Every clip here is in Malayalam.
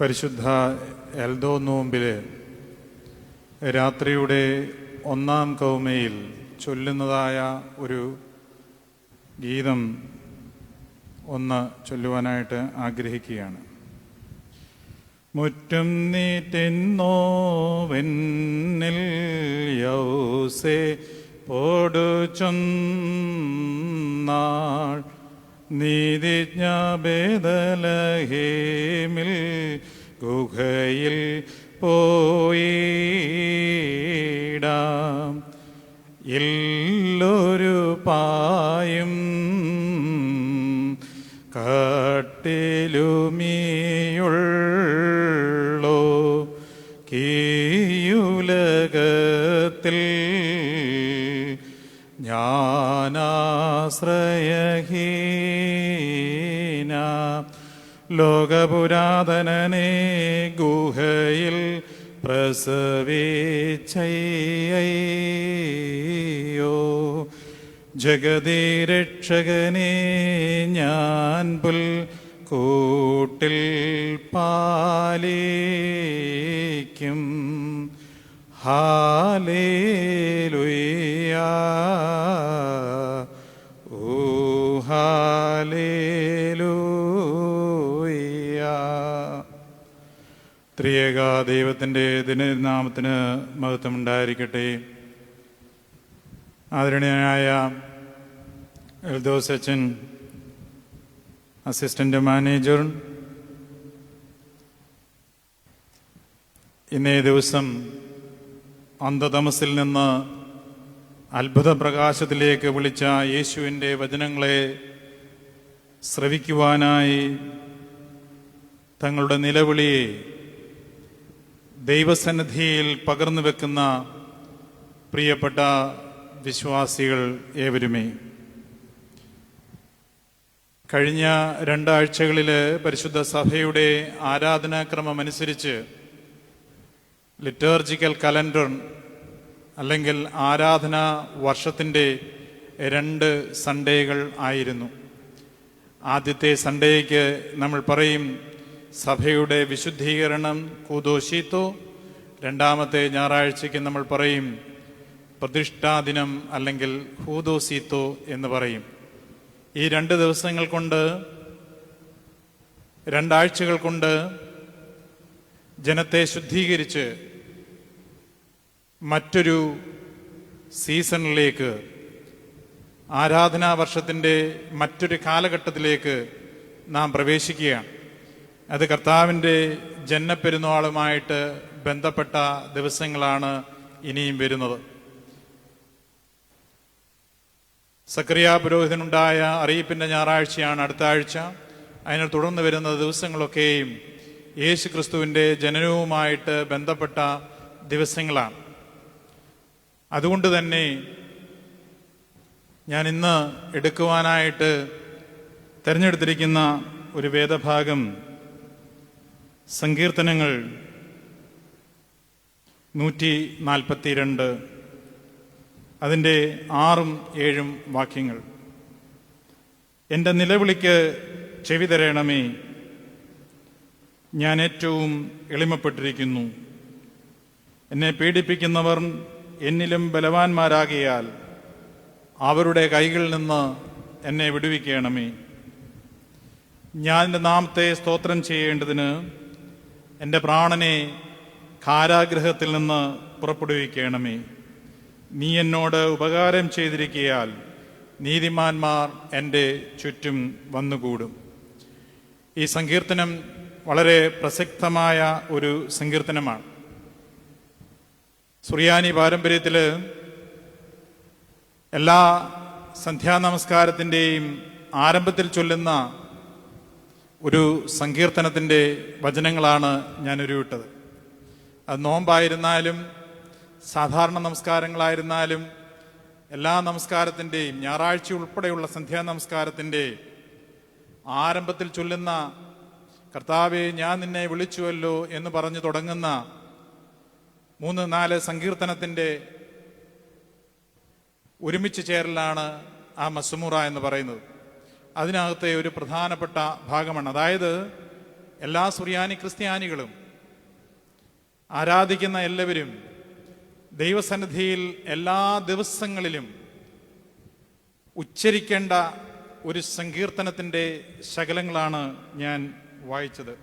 പരിശുദ്ധ എൽദോ നോമ്പില് രാത്രിയുടെ ഒന്നാം കൗമയിൽ ചൊല്ലുന്നതായ ഒരു ഗീതം ഒന്ന് ചൊല്ലുവാനായിട്ട് ആഗ്രഹിക്കുകയാണ്. മുറ്റും നീറ്റെന്നോവെന്നിൽ യൗസേ പോടു ചൊന്നാൾ നീതിജ്ഞ ബേദലഹേമിൽ ഗുഹയിൽ പോയിടാം എല്ലൊരു പായും കട്ടിലുമിയുള്ളോ കീയുലകത്തിൽ ഞാനാശ്രയഹീന ലോകപുരാതനനെ ഗുഹയിൽ പ്രസവിച്ചയ്യോ ജഗതിരക്ഷകനെ ഞാൻ പുൽ കൂട്ടിൽ പാലിക്കും. ഹാലേലുയ്യ ഓ ഹാലേലുയ്യ. ത്രിയേക ദൈവത്തിൻ്റെ ദിനനാമത്തിന് മഹത്വമുണ്ടായിരിക്കട്ടെ. ആദരണീയനായ എൽദോസ് അച്ഛൻ, അസിസ്റ്റന്റ് മാനേജർ, ഇന്നേ ദിവസം അന്ധതമസിൽ നിന്ന് അത്ഭുത പ്രകാശത്തിലേക്ക് വിളിച്ച യേശുവിൻ്റെ വചനങ്ങളെ ശ്രവിക്കുവാനായി തങ്ങളുടെ നിലവിളിയെ ദൈവസന്നിധിയിൽ പകർന്നു വെക്കുന്ന പ്രിയപ്പെട്ട വിശ്വാസികൾ ഏവരുമേ, കഴിഞ്ഞ 2 ആഴ്ചകളിൽ പരിശുദ്ധ സഭയുടെ ആരാധനാക്രമമനുസരിച്ച് ലിറ്റർജിക്കൽ കലണ്ടർ അല്ലെങ്കിൽ ആരാധനാ വർഷത്തിൻ്റെ 2 സൺഡേകൾ ആയിരുന്നു. ആദ്യത്തെ സൺഡേയ്ക്ക് നമ്മൾ പറയും സഭയുടെ വിശുദ്ധീകരണം കൂദോശീത്തോ, രണ്ടാമത്തെ ഞായറാഴ്ചയ്ക്ക് നമ്മൾ പറയും പ്രതിഷ്ഠാദിനം അല്ലെങ്കിൽ ഹൂദോസീത്തോ എന്ന് പറയും. ഈ 2 ദിവസങ്ങൾ കൊണ്ട് 2 ആഴ്ചകൾ കൊണ്ട് ജനത്തെ ശുദ്ധീകരിച്ച് മറ്റൊരു സീസണിലേക്ക്, ആരാധനാ വർഷത്തിൻ്റെ മറ്റൊരു കാലഘട്ടത്തിലേക്ക് നാം പ്രവേശിക്കുകയാണ്. അത് കർത്താവിൻ്റെ ജന്മപ്പെരുന്നാളുമായിട്ട് ബന്ധപ്പെട്ട ദിവസങ്ങളാണ് ഇനിയും വരുന്നത്. സക്കറിയ പുരോഹിതനുണ്ടായ അറിയിപ്പിൻ്റെ ഞായറാഴ്ചയാണ് അടുത്ത ആഴ്ച. അതിനെ തുടർന്ന് വരുന്ന ദിവസങ്ങളൊക്കെയും യേശു ക്രിസ്തുവിൻ്റെ ജനനവുമായിട്ട് ബന്ധപ്പെട്ട ദിവസങ്ങളാണ്. അതുകൊണ്ട് തന്നെ ഞാൻ ഇന്ന് എടുക്കുവാനായിട്ട് തിരഞ്ഞെടുത്തിരിക്കുന്ന ഒരു വേദഭാഗം സങ്കീർത്തനങ്ങൾ 142, അതിൻ്റെ 6ഉം 7ഉം വാക്യങ്ങൾ. എൻ്റെ നിലവിളിക്ക് ചെവി തരണമേ, ഞാൻ ഏറ്റവും എളിമപ്പെട്ടിരിക്കുന്നു. എന്നെ പീഡിപ്പിക്കുന്നവർ എന്നിലും ബലവാന്മാരാകിയാൽ അവരുടെ കൈകളിൽ നിന്ന് എന്നെ വിടുവിക്കണമേ. ഞാൻ എൻ്റെ നാമത്തെ സ്തോത്രം ചെയ്യേണ്ടതിന് എൻ്റെ പ്രാണനെ കാരാഗൃഹത്തിൽ നിന്ന് പുറപ്പെടുവിക്കണമേ. നീ എന്നോട് ഉപകാരം ചെയ്തിരിക്കയാൽ നീതിമാന്മാർ എൻ്റെ ചുറ്റും വന്നുകൂടും. ഈ സങ്കീർത്തനം വളരെ പ്രസക്തമായ ഒരു സങ്കീർത്തനമാണ്. സുറിയാനി പാരമ്പര്യത്തിൽ എല്ലാ സന്ധ്യാനമസ്കാരത്തിൻ്റെയും ആരംഭത്തിൽ ചൊല്ലുന്ന ഒരു സങ്കീർത്തനത്തിൻ്റെ വചനങ്ങളാണ് ഞാൻ ഉരുവിട്ടത്. അത് നോമ്പായിരുന്നാലും സാധാരണ നമസ്കാരങ്ങളായിരുന്നാലും എല്ലാ നമസ്കാരത്തിൻ്റെയും ഞായറാഴ്ച ഉൾപ്പെടെയുള്ള സന്ധ്യാനമസ്കാരത്തിൻ്റെ ആരംഭത്തിൽ ചൊല്ലുന്ന കർത്താവേ ഞാൻ നിന്നെ വിളിച്ചുവല്ലോ എന്ന് പറഞ്ഞു തുടങ്ങുന്ന 3-4 സങ്കീർത്തനത്തിൻ്റെ ഒരുമിച്ച് ചേരലാണ് ആ മസ്മൂറ എന്ന് പറയുന്നത്. അതിനകത്തെ ഒരു പ്രധാനപ്പെട്ട ഭാഗമാണ്. അതായത് എല്ലാ സുറിയാനി ക്രിസ്ത്യാനികളും ആരാധിക്കുന്ന എല്ലാവരും ദൈവസന്നിധിയിൽ എല്ലാ ദിവസങ്ങളിലും ഉച്ചരിക്കേണ്ട ഒരു സങ്കീർത്തനത്തിൻ്റെ ശകലങ്ങളാണ് ഞാൻ വായിച്ചത്.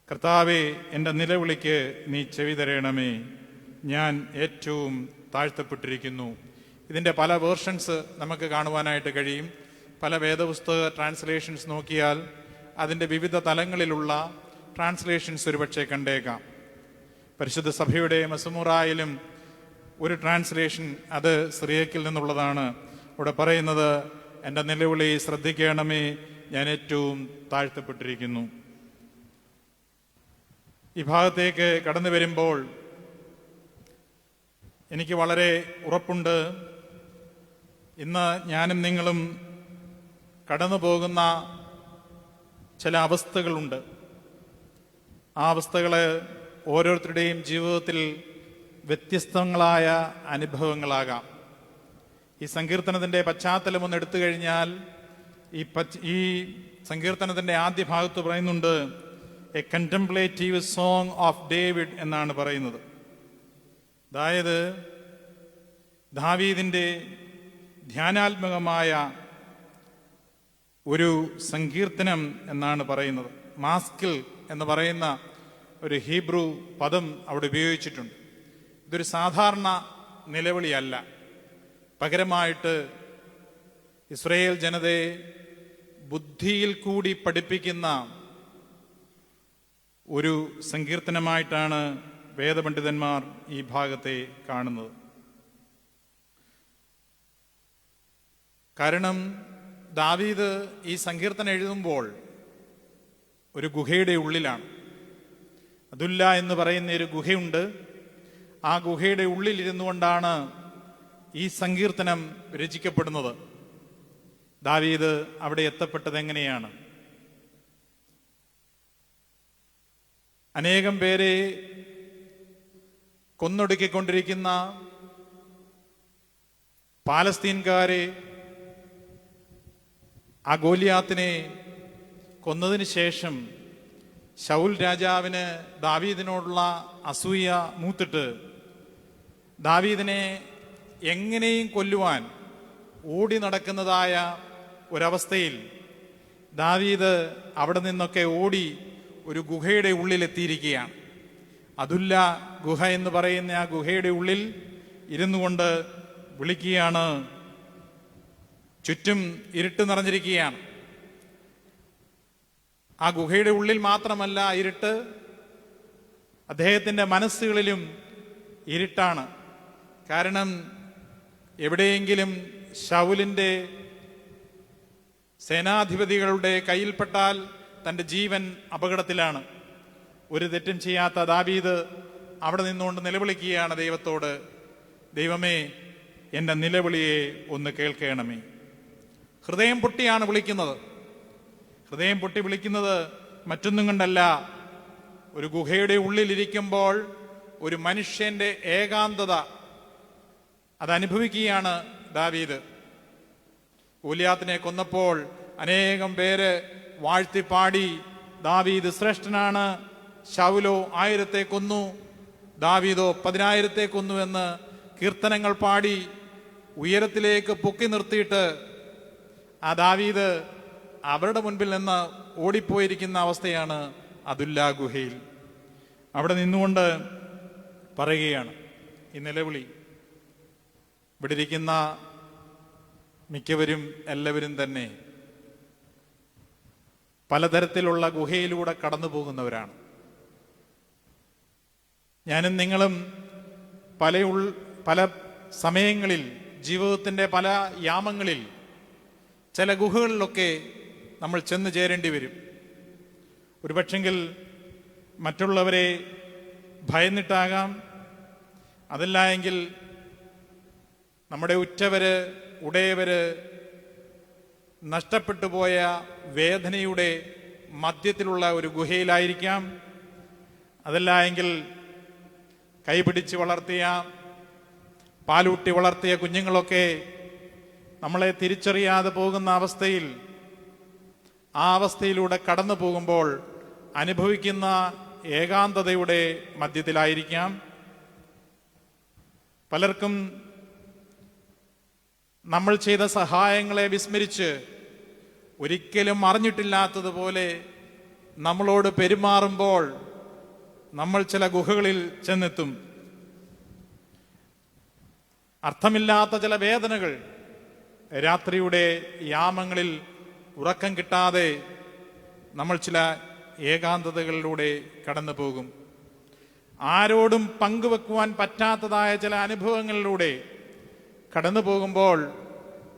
കർത്താവേ, എൻ്റെ നിലവിളിക്ക് നീ ചെവി തരണമേ, ഞാൻ ഏറ്റവും താഴ്ത്തപ്പെട്ടിരിക്കുന്നു. ഇതിൻ്റെ പല വേർഷൻസ് നമുക്ക് കാണുവാനായിട്ട് കഴിയും. പല വേദപുസ്തക ട്രാൻസ്ലേഷൻസ് നോക്കിയാൽ അതിൻ്റെ വിവിധ തലങ്ങളിലുള്ള ട്രാൻസ്ലേഷൻസ് ഒരുപക്ഷെ കണ്ടേക്കാം. പരിശുദ്ധ സഭയുടെ മസ്മൂറായിലും ഒരു ട്രാൻസ്ലേഷൻ അത് സിറിയക്കിൽ നിന്നുള്ളതാണ്. ഇവിടെ പറയുന്നത്, എൻ്റെ നിലവിളി ശ്രദ്ധിക്കണമേ, ഞാൻ ഏറ്റവും താഴ്ത്തപ്പെട്ടിരിക്കുന്നു. ഈ ഭാഗത്തേക്ക് കടന്നു വരുമ്പോൾ എനിക്ക് വളരെ ഉറപ്പുണ്ട്, ഇന്ന് ഞാനും നിങ്ങളും കടന്നു പോകുന്ന ചില അവസ്ഥകളുണ്ട്. ആ അവസ്ഥകൾ ഓരോരുത്തരുടെയും ജീവിതത്തിൽ വ്യത്യസ്തങ്ങളായ അനുഭവങ്ങളാകാം. ഈ സങ്കീർത്തനത്തിൻ്റെ പശ്ചാത്തലം ഒന്ന് എടുത്തു കഴിഞ്ഞാൽ ഈ സങ്കീർത്തനത്തിൻ്റെ ആദ്യ ഭാഗത്ത് പറയുന്നുണ്ട്, A contemplative song of David എന്നാണ് പറയുന്നത്. അതായത് ദാവീദിൻ്റെ ധ്യാനാത്മകമായ ഒരു സങ്കീർത്തനം എന്നാണ് പറയുന്നത്. മാസ്കിൽ എന്ന് പറയുന്ന ഒരു ഹീബ്രു പദം അവിടെ ഉപയോഗിച്ചിട്ടുണ്ട്. ഇതൊരു സാധാരണ നിലവിളിയല്ല. പകരമായിട്ട് ഇസ്രായേൽ ജനതയെ ബുദ്ധിയിൽ കൂടി പഠിപ്പിക്കുന്ന ഒരു സങ്കീർത്തനമായിട്ടാണ് വേദപണ്ഡിതന്മാർ ഈ ഭാഗത്തെ കാണുന്നത്. കാരണം ദാവീദ് ഈ സങ്കീർത്തനം എഴുതുമ്പോൾ ഒരു ഗുഹയുടെ ഉള്ളിലാണ്. അതുല്ല എന്ന് പറയുന്ന ഒരു ഗുഹയുണ്ട്. ആ ഗുഹയുടെ ഉള്ളിലിരുന്നു കൊണ്ടാണ് ഈ സങ്കീർത്തനം രചിക്കപ്പെടുന്നത്. ദാവീദ് അവിടെ എത്തപ്പെട്ടത് എങ്ങനെയാണ്? അനേകം പേരെ കൊന്നൊടുക്കിക്കൊണ്ടിരിക്കുന്ന പാലസ്തീൻകാരെ, ആ ഗോലിയാത്തിനെ കൊന്നതിന് ശേഷം ശൗൽ രാജാവിന് ദാവീദിനോടുള്ള അസൂയ മൂത്തിട്ട് ദാവീദിനെ എങ്ങനെയും കൊല്ലുവാൻ ഓടി നടക്കുന്നതായ ഒരവസ്ഥയിൽ ദാവീദ് അവിടെ നിന്നൊക്കെ ഓടി ഒരു ഗുഹയുടെ ഉള്ളിലെത്തിയിരിക്കുകയാണ്. അതുല്ല ഗുഹ എന്ന് പറയുന്ന ആ ഗുഹയുടെ ഉള്ളിൽ ഇരുന്നു കൊണ്ട് വിളിക്കുകയാണ്. ചുറ്റും ഇരുട്ട് നിറഞ്ഞിരിക്കുകയാണ്. ആ ഗുഹയുടെ ഉള്ളിൽ മാത്രമല്ല ഇരുട്ട്, അദ്ദേഹത്തിൻ്റെ മനസ്സുകളിലും ഇരുട്ടാണ്. കാരണം എവിടെയെങ്കിലും ശൗലിൻ്റെ സേനാധിപതികളുടെ കയ്യിൽപ്പെട്ടാൽ തൻ്റെ ജീവൻ അപകടത്തിലാണ്. ഒരു തെറ്റും ചെയ്യാത്ത ദാവീദ് അവിടെ നിന്നുകൊണ്ട് നിലവിളിക്കുകയാണ് ദൈവത്തോട്, ദൈവമേ, എൻ്റെ നിലവിളിയെ ഒന്ന് കേൾക്കണമേ. ഹൃദയം പൊട്ടിയാണ് വിളിക്കുന്നത്. ഹൃദയം പൊട്ടി വിളിക്കുന്നത് മറ്റൊന്നും കൊണ്ടല്ല, ഒരു ഗുഹയുടെ ഉള്ളിലിരിക്കുമ്പോൾ ഒരു മനുഷ്യന്റെ ഏകാന്തത അതനുഭവിക്കുകയാണ് ദാവീദ്. ഗോലിയാത്തിനെ കൊന്നപ്പോൾ അനേകം പേര് വാഴ്ത്തിപ്പാടി, ദാവീദ് ശ്രേഷ്ഠനാണ്, ശൗലോ 1000 കൊന്നു, ദാവീദോ 10,000 കൊന്നു എന്ന് കീർത്തനങ്ങൾ പാടി ഉയരത്തിലേക്ക് പൊക്കി നിർത്തിയിട്ട് ആ ദാവീദ് അവരുടെ മുൻപിൽ നിന്ന് ഓടിപ്പോയിരിക്കുന്ന അവസ്ഥയാണ് അതുല്ല ഗുഹയിൽ. അവിടെ നിന്നുകൊണ്ട് പറയുകയാണ് ഈ നിലവിളി. ഇവിടെ ഇരിക്കുന്ന മിക്കവരും എല്ലാവരും തന്നെ പലതരത്തിലുള്ള ഗുഹയിലൂടെ കടന്നു പോകുന്നവരാണ്. ഞാനും നിങ്ങളും പല സമയങ്ങളിൽ ജീവിതത്തിൻ്റെ പല യാമങ്ങളിൽ ചില ഗുഹകളിലൊക്കെ നമ്മൾ ചെന്ന് ചേരേണ്ടി വരും. ഒരുപക്ഷെങ്കിൽ മറ്റുള്ളവരെ ഭയന്നിട്ടാകാം, അതല്ല എങ്കിൽ നമ്മുടെ ഉറ്റവര് ഉടയവര് നഷ്ടപ്പെട്ടു പോയ വേദനയുടെ മധ്യത്തിലുള്ള ഒരു ഗുഹയിലായിരിക്കാം. അതല്ല എങ്കിൽ കൈപിടിച്ച് വളർത്തിയ പാലൂട്ടി വളർത്തിയ കുഞ്ഞുങ്ങളൊക്കെ നമ്മളെ തിരിച്ചറിയാതെ പോകുന്ന അവസ്ഥയിൽ, ആ അവസ്ഥയിലൂടെ കടന്നു പോകുമ്പോൾ അനുഭവിക്കുന്ന ഏകാന്തതയുടെ മധ്യത്തിലായിരിക്കാം. പലർക്കും നമ്മൾ ചെയ്ത സഹായങ്ങളെ വിസ്മരിച്ച് ഒരിക്കലും അറിഞ്ഞിട്ടില്ലാത്തതുപോലെ നമ്മളോട് പെരുമാറുമ്പോൾ നമ്മൾ ചില ഗുഹകളിൽ ചെന്നെത്തും. അർത്ഥമില്ലാത്ത ചില വേദനകൾ, രാത്രിയുടെ യാമങ്ങളിൽ ഉറക്കം കിട്ടാതെ നമ്മൾ ചില ഏകാന്തതകളിലൂടെ കടന്നു പോകും. ആരോടും പങ്കുവെക്കുവാൻ പറ്റാത്തതായ ചില അനുഭവങ്ങളിലൂടെ കടന്നു പോകുമ്പോൾ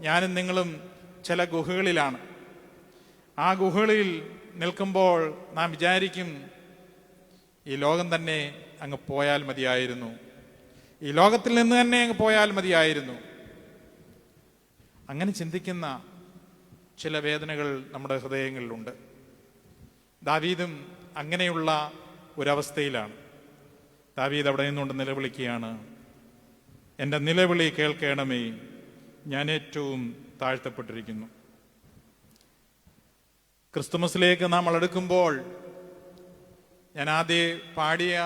ഞാനും നിങ്ങളും ചില ഗുഹകളിലാണ്. ആ ഗുഹകളിൽ നിൽക്കുമ്പോൾ നാം വിചാരിക്കും, ഈ ലോകം തന്നെ അങ്ങ് പോയാൽ മതിയായിരുന്നു, ഈ ലോകത്തിൽ നിന്ന് തന്നെ അങ്ങ് പോയാൽ മതിയായിരുന്നു. അങ്ങനെ ചിന്തിക്കുന്ന ചില വേദനകൾ നമ്മുടെ ഹൃദയങ്ങളിലുണ്ട്. ദാവീദും അങ്ങനെയുള്ള ഒരവസ്ഥയിലാണ്. ദാവീദ് അവിടെ നിന്നുകൊണ്ട് നിലവിളിക്കുകയാണ്, എൻ്റെ നിലവിളി കേൾക്കണമേ, ഞാൻ ഏറ്റവും താഴ്ത്തപ്പെട്ടിരിക്കുന്നു. ക്രിസ്തുമസിലേക്ക് നാം അടുക്കുമ്പോൾ ഞാൻ ആദ്യം പാടിയ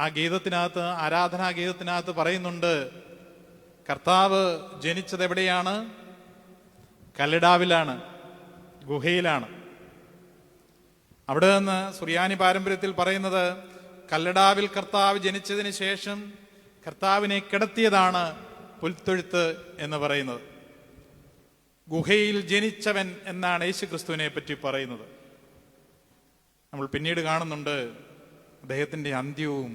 ആ ഗീതത്തിനകത്ത്, ആരാധനാ ഗീതത്തിനകത്ത് പറയുന്നുണ്ട്, കർത്താവ് ജനിച്ചത് എവിടെയാണ്? കല്ലടാവിലാണ്, ഗുഹയിലാണ്. അവിടെ നിന്ന് സുറിയാനി പാരമ്പര്യത്തിൽ പറയുന്നത്, കല്ലടാവിൽ കർത്താവ് ജനിച്ചതിന് ശേഷം കർത്താവിനെ കിടത്തിയതാണ് പുൽത്തൊഴുത്ത് എന്ന് പറയുന്നത്. ഗുഹയിൽ ജനിച്ചവൻ എന്നാണ് യേശു ക്രിസ്തുവിനെ പറ്റി പറയുന്നത്. നമ്മൾ പിന്നീട് കാണുന്നുണ്ട്, അദ്ദേഹത്തിൻ്റെ അന്ത്യവും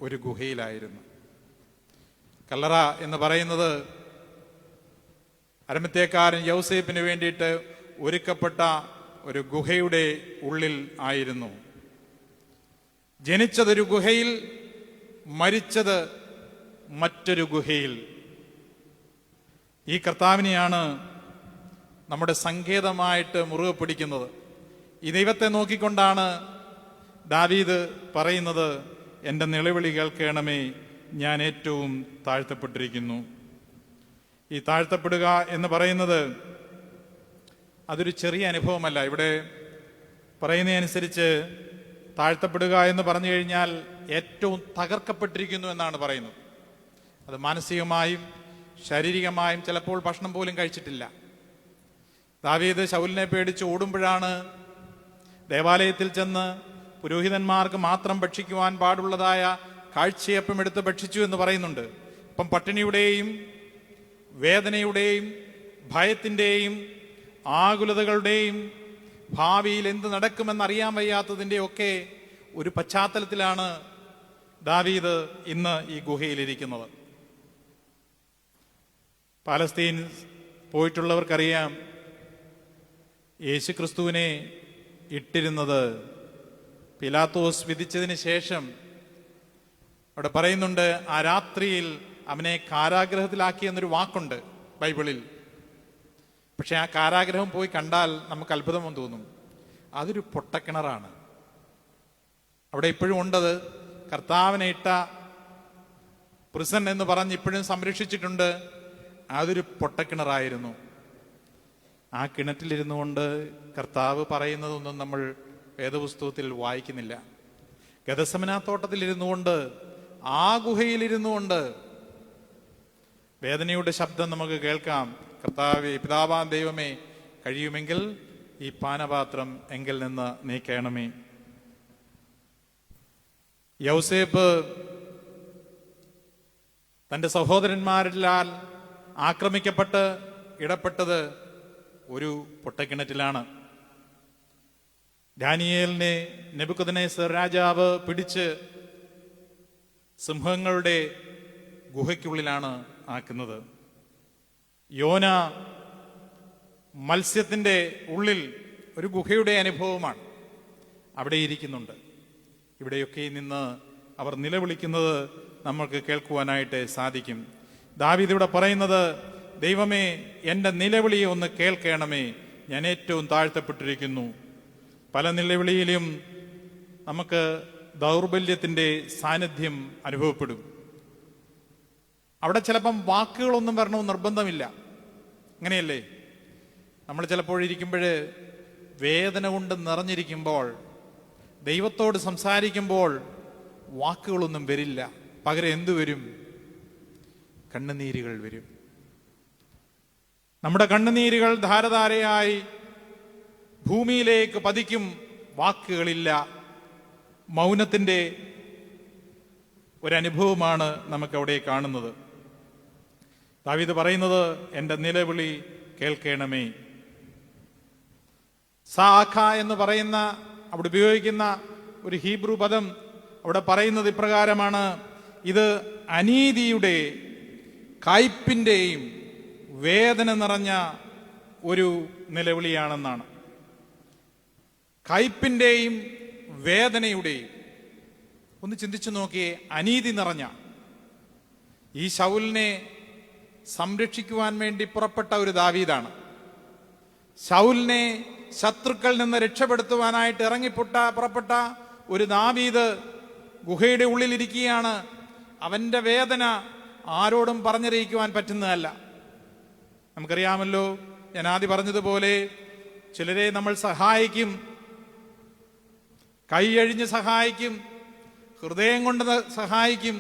ഒരു ഗുഹയിലായിരുന്നു. കല്ലറ എന്ന് പറയുന്നത് അരിമത്ഥ്യക്കാരൻ യൗസേപ്പിന് വേണ്ടിയിട്ട് ഒരുക്കപ്പെട്ട ഒരു ഗുഹയുടെ ഉള്ളിൽ ആയിരുന്നു. ജനിച്ചതൊരു ഗുഹയിൽ, മരിച്ചത് മറ്റൊരു ഗുഹയിൽ. ഈ കർത്താവിനെയാണ് നമ്മുടെ സങ്കേതമായിട്ട് മുറുകെ പിടിക്കുന്നത്. ഈ ദൈവത്തെ നോക്കിക്കൊണ്ടാണ് ദാവീദ് പറയുന്നത്, എൻ്റെ നിലവിളി കേൾക്കണമേ, ഞാൻ ഏറ്റവും താഴ്ത്തപ്പെട്ടിരിക്കുന്നു. ഈ താഴ്ത്തപ്പെടുക എന്ന് പറയുന്നത് അതൊരു ചെറിയ അനുഭവമല്ല. ഇവിടെ പറയുന്നതനുസരിച്ച് താഴ്ത്തപ്പെടുക എന്ന് പറഞ്ഞു കഴിഞ്ഞാൽ ഏറ്റവും തകർക്കപ്പെട്ടിരിക്കുന്നു എന്നാണ് പറയുന്നത്. അത് മാനസികമായും ശാരീരികമായും, ചിലപ്പോൾ ഭക്ഷണം പോലും കഴിച്ചിട്ടില്ല. ദാവീദ് ശൗലിനെ പേടിച്ച് ഓടുമ്പോഴാണ് ദേവാലയത്തിൽ ചെന്ന് പുരോഹിതന്മാർക്ക് മാത്രം ഭക്ഷിക്കുവാൻ പാടുള്ളതായ കാഴ്ചയപ്പം എടുത്ത് ഭക്ഷിച്ചു എന്ന് പറയുന്നുണ്ട്. അപ്പം പട്ടിണിയുടെയും വേദനയുടെയും ഭയത്തിൻ്റെയും ആകുലതകളുടെയും ഭാവിയിൽ എന്ത് നടക്കുമെന്നറിയാൻ വയ്യാത്തതിൻ്റെ ഒക്കെ ഒരു പശ്ചാത്തലത്തിലാണ് ദാവീദ് ഇന്ന് ഈ ഗുഹയിലിരിക്കുന്നത്. പാലസ്തീൻ പോയിട്ടുള്ളവർക്കറിയാം, യേശുക്രിസ്തുവിനെ ഇട്ടിരുന്നത് പിലാത്തോസ് വിധിച്ചതിന് ശേഷം. അവിടെ പറയുന്നുണ്ട്, ആ രാത്രിയിൽ അവനെ കാരാഗ്രഹത്തിലാക്കി എന്നൊരു വാക്കുണ്ട് ബൈബിളിൽ. പക്ഷെ ആ കാരാഗ്രഹം പോയി കണ്ടാൽ നമുക്ക് അത്ഭുതം തോന്നും. അതൊരു പൊട്ടക്കിണറാണ്. അവിടെ ഇപ്പോഴും ഉണ്ടത്. കർത്താവിനെ ഇട്ട പ്രിസൺ എന്ന് പറഞ്ഞ് ഇപ്പോഴും സംരക്ഷിച്ചിട്ടുണ്ട്. അതൊരു പൊട്ടക്കിണറായിരുന്നു. ആ കിണറ്റിലിരുന്നു കൊണ്ട് കർത്താവ് പറയുന്നതൊന്നും നമ്മൾ വേദപുസ്തകത്തിൽ വായിക്കുന്നില്ല. ഗദസമന തോട്ടത്തിലിരുന്നു കൊണ്ട്, ആ ഗുഹയിലിരുന്നു കൊണ്ട് വേദനയുടെ ശബ്ദം നമുക്ക് കേൾക്കാം. കർത്താവേ, പിതാവാം ദൈവമേ, കഴിയുമെങ്കിൽ ഈ പാനപാത്രം എങ്കിൽ നിന്ന് നീക്കണമേ. യൗസേപ്പ് തൻ്റെ സഹോദരന്മാരിലാൽ ആക്രമിക്കപ്പെട്ട് ഇടപെട്ടത് ഒരു പൊട്ടക്കിണറ്റിലാണ്. ദാനിയേലിനെ നെബൂഖദ്നേസർ രാജാവ് പിടിച്ച് സിംഹങ്ങളുടെ ഗുഹയ്ക്കുള്ളിലാണ് ആക്കുന്നത്. യോന മത്സ്യത്തിൻ്റെ ഉള്ളിൽ ഒരു ഗുഹയുടെ അനുഭവമാണ്. അവിടെ ഇരിക്കുന്നുണ്ട്. ഇവിടെയൊക്കെ നിന്ന് അവർ നിലവിളിക്കുന്നത് നമ്മൾക്ക് കേൾക്കുവാനായിട്ട് സാധിക്കും. ദാവീദ് ഇവിടെ പറയുന്നത്, ദൈവമേ, എൻ്റെ നിലവിളി ഒന്ന് കേൾക്കണമേ, ഞാൻ ഏറ്റവും താഴ്ത്തപ്പെട്ടിരിക്കുന്നു. പല നിലവിളിയിലും നമുക്ക് ദൗർബല്യത്തിൻ്റെ സാന്നിധ്യം അനുഭവപ്പെടും. അവിടെ ചിലപ്പം വാക്കുകളൊന്നും വരണമെന്ന് നിർബന്ധമില്ല. അങ്ങനെയല്ലേ? നമ്മൾ ചിലപ്പോഴിരിക്കുമ്പോൾ വേദന കൊണ്ട് നിറഞ്ഞിരിക്കുമ്പോൾ ദൈവത്തോട് സംസാരിക്കുമ്പോൾ വാക്കുകളൊന്നും വരില്ല. പകരം എന്തു വരും? കണ്ണുനീരുകൾ വരും. നമ്മുടെ കണ്ണുനീരുകൾ ധാരധാരയായി ഭൂമിയിലേക്ക് പതിക്കും. വാക്കുകളില്ല. മൗനത്തിൻ്റെ ഒരനുഭവമാണ് നമുക്കവിടെ കാണുന്നത്. ദാവീദ് പറയുന്നത്, എൻ്റെ നിലവിളി കേൾക്കണമേ. സാഖ എന്ന് പറയുന്ന അവിടെ ഉപയോഗിക്കുന്ന ഒരു ഹീബ്രു പദം അവിടെ പറയുന്നത് ഇപ്രകാരമാണ്: ഇത് അനീതിയുടെ കയ്പിൻ്റെയും വേദന നിറഞ്ഞ ഒരു നിലവിളിയാണെന്നാണ്. കയ്പിൻ്റെയും വേദനയുടെയും. ഒന്ന് ചിന്തിച്ചു നോക്കിയേ. അനീതി നിറഞ്ഞ ഈ ശൗലിനെ സംരക്ഷിക്കുവാൻ വേണ്ടി പുറപ്പെട്ട ഒരു ദാവീദാണ്. ശൗലിനെ ശത്രുക്കളിൽ നിന്ന് രക്ഷപ്പെടുത്തുവാനായിട്ട് പുറപ്പെട്ട ഒരു ദാവീദ് ഗുഹയുടെ ഉള്ളിലിരിക്കുകയാണ്. അവന്റെ വേദന ആരോടും പറഞ്ഞറിയിക്കുവാൻ പറ്റുന്നതല്ല. നമുക്കറിയാമല്ലോ, ഞാൻ ആദ്യം പറഞ്ഞതുപോലെ ചിലരെ നമ്മൾ സഹായിക്കും, കൈയഴിഞ്ഞ് സഹായിക്കും, ഹൃദയം കൊണ്ട് സഹായിക്കും.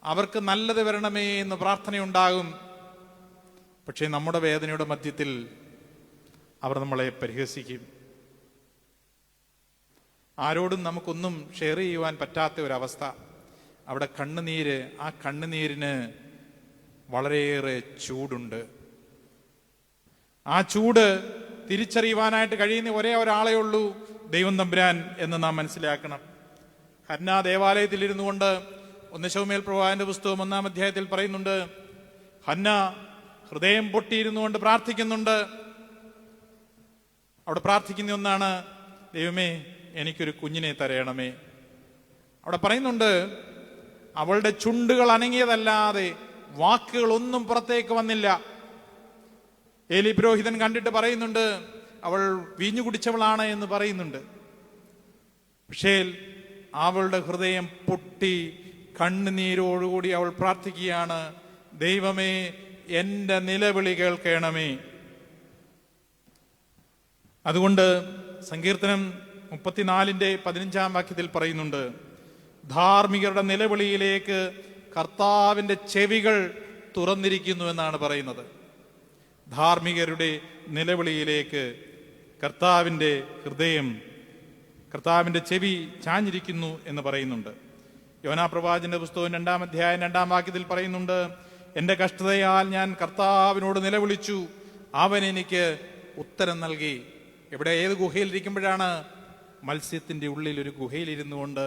അവർക്ക് നല്ലത് വരണമേ എന്ന് പ്രാർത്ഥനയുണ്ടാകും. പക്ഷേ നമ്മുടെ വേദനയുടെ മധ്യത്തിൽ അവർ നമ്മളെ പരിഹസിക്കും. ആരോടും നമുക്കൊന്നും ഷെയർ ചെയ്യുവാൻ പറ്റാത്ത ഒരവസ്ഥ. അവിടെ കണ്ണുനീര്, ആ കണ്ണുനീരിന് വളരെയേറെ ചൂടുണ്ട്. ആ ചൂട് തിരിച്ചറിയുവാനായിട്ട് കഴിയുന്ന ഒരേ ഒരാളേ ഉള്ളൂ, ദൈവം തമ്പുരാൻ എന്ന് നാം മനസ്സിലാക്കണം. ഹന്ന ദേവാലയത്തിൽ ഇരുന്നു കൊണ്ട് 1 ശമൂവേൽ പ്രവാചകന്റെ പുസ്തകം 1-ാം അധ്യായത്തിൽ പറയുന്നുണ്ട്, ഹന്ന ഹൃദയം പൊട്ടിയിരുന്നു കൊണ്ട് പ്രാർത്ഥിക്കുന്നുണ്ട്. അവിടെ പ്രാർത്ഥിക്കുന്ന ഒന്നാണ്, ദൈവമേ എനിക്കൊരു കുഞ്ഞിനെ തരയണമേ. അവിടെ പറയുന്നുണ്ട്, അവളുടെ ചുണ്ടുകൾ അനങ്ങിയതല്ലാതെ വാക്കുകളൊന്നും പുറത്തേക്ക് വന്നില്ല. ഏലി പുരോഹിതൻ കണ്ടിട്ട് പറയുന്നുണ്ട്, അവൾ വീഞ്ഞു കുടിച്ചവളാണ് എന്ന് പറയുന്നുണ്ട്. പക്ഷേ അവളുടെ ഹൃദയം പൊട്ടി കണ്ണുനീരോടുകൂടി അവൾ പ്രാർത്ഥിക്കുകയാണ്, ദൈവമേ എൻ്റെ നിലവിളി കേൾക്കണമേ. അതുകൊണ്ട് സങ്കീർത്തനം 34-15 വാക്യത്തിൽ പറയുന്നുണ്ട്, ധാർമ്മികരുടെ നിലവിളിയിലേക്ക് കർത്താവിൻ്റെ ചെവികൾ തുറന്നിരിക്കുന്നു എന്നാണ് പറയുന്നത്. ധാർമ്മികരുടെ നിലവിളിയിലേക്ക് കർത്താവിൻ്റെ ഹൃദയം, കർത്താവിൻ്റെ ചെവി ചാഞ്ഞിരിക്കുന്നു എന്ന് പറയുന്നുണ്ട്. യോനാ പ്രവാചകന്റെ പുസ്തകം 2-ാം അധ്യായം 2-ാം വാക്യത്തിൽ പറയുന്നുണ്ട്, എൻ്റെ കഷ്ടതയാൽ ഞാൻ കർത്താവിനോട് നിലവിളിച്ചു, അവൻ എനിക്ക് ഉത്തരം നൽകി. എവിടെ, ഏത് ഗുഹയിലിരിക്കുമ്പോഴാണ്? മത്സ്യത്തിൻ്റെ ഉള്ളിൽ ഒരു ഗുഹയിലിരുന്നു കൊണ്ട്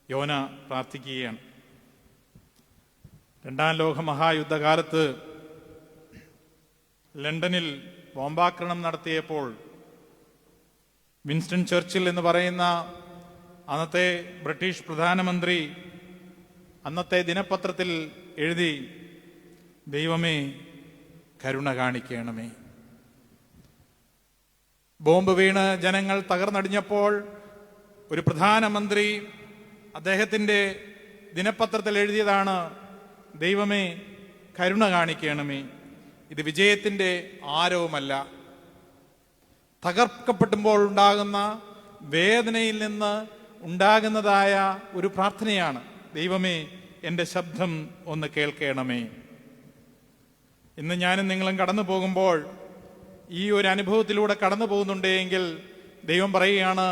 യോന പ്രാർത്ഥിക്കുകയാണ്. 2-ാം ലോക മഹായുദ്ധകാലത്ത് ലണ്ടനിൽ ബോംബാക്രമണം നടത്തിയപ്പോൾ വിൻസ്റ്റൺ ചർച്ചിൽ എന്ന് പറയുന്ന അന്നത്തെ ബ്രിട്ടീഷ് പ്രധാനമന്ത്രി അന്നത്തെ ദിനപത്രത്തിൽ എഴുതി, ദൈവമേ കരുണ കാണിക്കണമേ. ബോംബ് വീണ് ജനങ്ങൾ തകർന്നടിഞ്ഞപ്പോൾ ഒരു പ്രധാനമന്ത്രി അദ്ദേഹത്തിൻ്റെ ദിനപത്രത്തിൽ എഴുതിയതാണ്, ദൈവമേ കരുണ കാണിക്കണമേ. ഇത് വിജയത്തിൻ്റെ ആരവമല്ല, തകർക്കപ്പെടുമ്പോൾ ഉണ്ടാകുന്ന വേദനയിൽ നിന്ന് ഉണ്ടാകുന്നതായ ഒരു പ്രാർത്ഥനയാണ്. ദൈവമേ എൻ്റെ ശബ്ദം ഒന്ന് കേൾക്കണമേ. ഇന്ന് ഞാനും നിങ്ങളും കടന്നു പോകുമ്പോൾ ഈ ഒരു അനുഭവത്തിലൂടെ കടന്നു പോകുന്നുണ്ടെങ്കിൽ ദൈവം പറയുകയാണ്,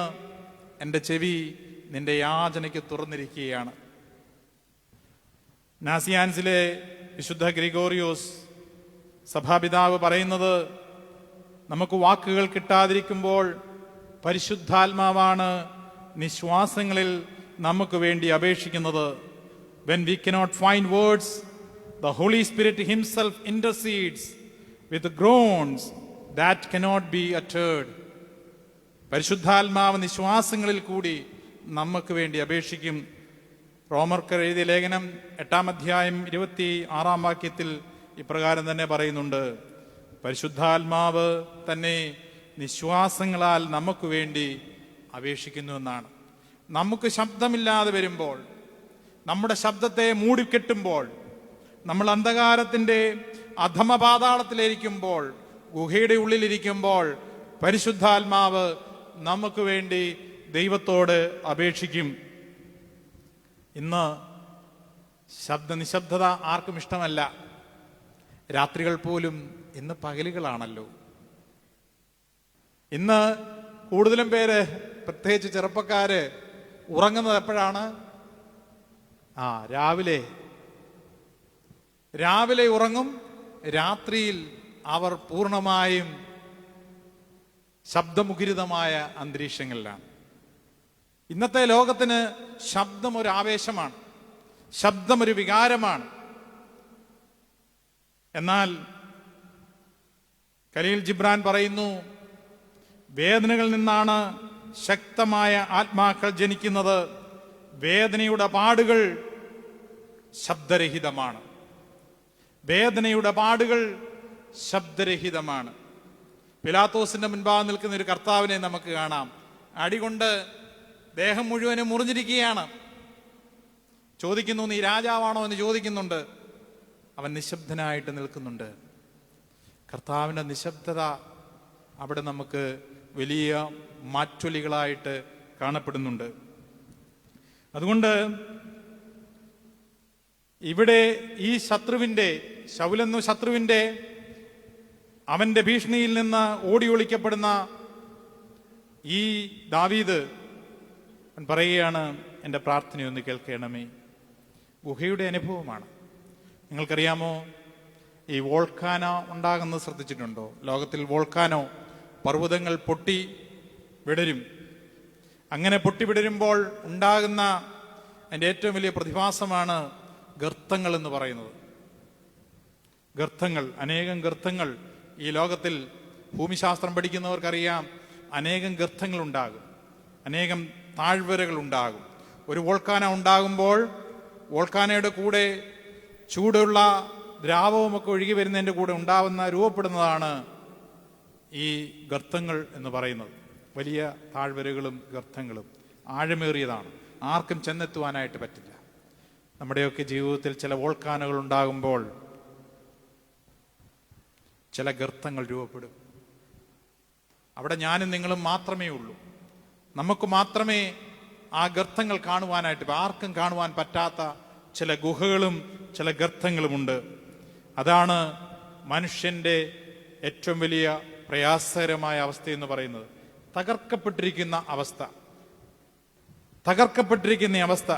എൻ്റെ ചെവി നിന്റെ യാചനയ്ക്ക് തുറന്നിരിക്കുകയാണ്. നാസിയാൻസിലെ വിശുദ്ധ ഗ്രിഗോറിയോസ് സഭാപിതാവ് പറയുന്നത്, നമുക്ക് വാക്കുകൾ കിട്ടാതിരിക്കുമ്പോൾ പരിശുദ്ധാത്മാവാണ് നിശ്വാസങ്ങളിൽ നമുക്ക് വേണ്ടി അപേക്ഷിക്കുന്നത്. When we cannot find words, the Holy Spirit himself intercedes with groans that cannot be uttered. പരിശുദ്ധാത്മാവ് നിശ്വാസങ്ങളിൽ കൂടി നമുക്ക് വേണ്ടി അപേക്ഷിക്കും. റോമർക്ക് എഴുതിയ ലേഖനം 8-ാം അധ്യായം 26-ാം വാക്യത്തിൽ ഇപ്രകാരം തന്നെ പറയുന്നുണ്ട്, പരിശുദ്ധാത്മാവ് തന്നെ നിശ്വാസങ്ങളാൽ നമുക്ക് വേണ്ടി അപേക്ഷിക്കുന്നു എന്നാണ്. നമുക്ക് ശബ്ദമില്ലാതെ വരുമ്പോൾ, നമ്മുടെ ശബ്ദത്തെ മൂടിക്കെട്ടുമ്പോൾ, നമ്മൾ അന്ധകാരത്തിൻ്റെ അധമപാതാളത്തിലിരിക്കുമ്പോൾ, ഗുഹയുടെ ഉള്ളിലിരിക്കുമ്പോൾ പരിശുദ്ധാത്മാവ് നമുക്ക് വേണ്ടി ദൈവത്തോട് അപേക്ഷിക്കും. ഇന്ന് നിശബ്ദത ആർക്കും ഇഷ്ടമല്ല. രാത്രികൾ പോലും ഇന്ന് പകലുകളാണല്ലോ. ഇന്ന് കൂടുതലും പേര്, പ്രത്യേകിച്ച് ചെറുപ്പക്കാര്, ഉറങ്ങുന്നത് എപ്പോഴാണ്? രാവിലെ ഉറങ്ങും. രാത്രിയിൽ അവർ പൂർണ്ണമായും ശബ്ദമുഖരിതമായ അന്തരീക്ഷങ്ങളിലാണ്. ഇന്നത്തെ ലോകത്തിന് ശബ്ദം ഒരു ആവേശമാണ്, ശബ്ദം ഒരു വികാരമാണ്. എന്നാൽ ഖലീൽ ജിബ്രാൻ പറയുന്നു, വേദനകളിൽ നിന്നാണ് ശക്തമായ ആത്മാക്കൾ ജനിക്കുന്നത്. വേദനയുടെ പാടുകൾ ശബ്ദരഹിതമാണ്. വേദനയുടെ പാടുകൾ ശബ്ദരഹിതമാണ്. പിലാത്തോസിന്റെ മുൻപാകെ നിൽക്കുന്ന ഒരു കർത്താവിനെ നമുക്ക് കാണാം. അടികൊണ്ട് ദേഹം മുഴുവനും മുറിഞ്ഞിരിക്കുകയാണ്. ചോദിക്കുന്നു, നീ രാജാവാണോ എന്ന് ചോദിക്കുന്നുണ്ട്. അവൻ നിശബ്ദനായിട്ട് നിൽക്കുന്നുണ്ട്. കർത്താവിൻ്റെ നിശബ്ദത അവിടെ നമുക്ക് വലിയ മാറ്റൊലികളായിട്ട് കാണപ്പെടുന്നുണ്ട്. അതുകൊണ്ട് ഇവിടെ ഈ ശൗലെന്ന ശത്രുവിൻ്റെ അവന്റെ ഭീഷണിയിൽ നിന്ന് ഓടി ഒളിക്കപ്പെടുന്ന ഈ ദാവീദ് പറയുകയാണ്, എൻ്റെ പ്രാർത്ഥനയൊന്ന് കേൾക്കണമേ. ഗുഹയുടെ അനുഭവമാണ്. നിങ്ങൾക്കറിയാമോ, ഈ വോൾക്കാനോ ഉണ്ടാകുന്നത് ശ്രദ്ധിച്ചിട്ടുണ്ടോ? ലോകത്തിൽ വോൾക്കാനോ, പർവ്വതങ്ങൾ പൊട്ടി വിടരും. അങ്ങനെ പൊട്ടി വിടരുമ്പോൾ ഉണ്ടാകുന്ന അതിൻ്റെ ഏറ്റവും വലിയ പ്രതിഭാസമാണ് ഗർത്തങ്ങൾ എന്ന് പറയുന്നത്. ഗർത്തങ്ങൾ, അനേകം ഗർത്തങ്ങൾ ഈ ലോകത്തിൽ ഭൂമിശാസ്ത്രം പഠിക്കുന്നവർക്കറിയാം. അനേകം ഗർത്തങ്ങൾ ഉണ്ടാകും, അനേകം താഴ്വരകൾ ഉണ്ടാകും. ഒരു വോൾക്കാന ഉണ്ടാകുമ്പോൾ വോൾക്കാനയുടെ കൂടെ ചൂടുള്ള ദ്രാവകമൊക്കെ ഒഴുകി വരുന്നതിൻ്റെ കൂടെ രൂപപ്പെടുന്നതാണ് ഈ ഗർത്തങ്ങൾ എന്ന് പറയുന്നത്. വലിയ താഴ്വരകളും ഗർത്തങ്ങളും ആഴമേറിയതാണ്, ആർക്കും ചെന്നെത്തുവാനായിട്ട് പറ്റില്ല. നമ്മുടെയൊക്കെ ജീവിതത്തിൽ ചില വോൾക്കാനുകൾ ഉണ്ടാകുമ്പോൾ ചില ഗർത്തങ്ങൾ രൂപപ്പെടും. അവിടെ ഞാനും നിങ്ങളും മാത്രമേ ഉള്ളൂ. നമുക്ക് മാത്രമേ ആ ഗർത്തങ്ങൾ കാണുവാനായിട്ട്, ആർക്കും കാണുവാൻ പറ്റാത്ത ചില ഗുഹകളും ചില ഗർത്തങ്ങളുമുണ്ട്. അതാണ് മനുഷ്യന്റെ ഏറ്റവും വലിയ പ്രയാസകരമായ അവസ്ഥ എന്ന് പറയുന്നത്. തകർക്കപ്പെട്ടിരിക്കുന്ന അവസ്ഥ.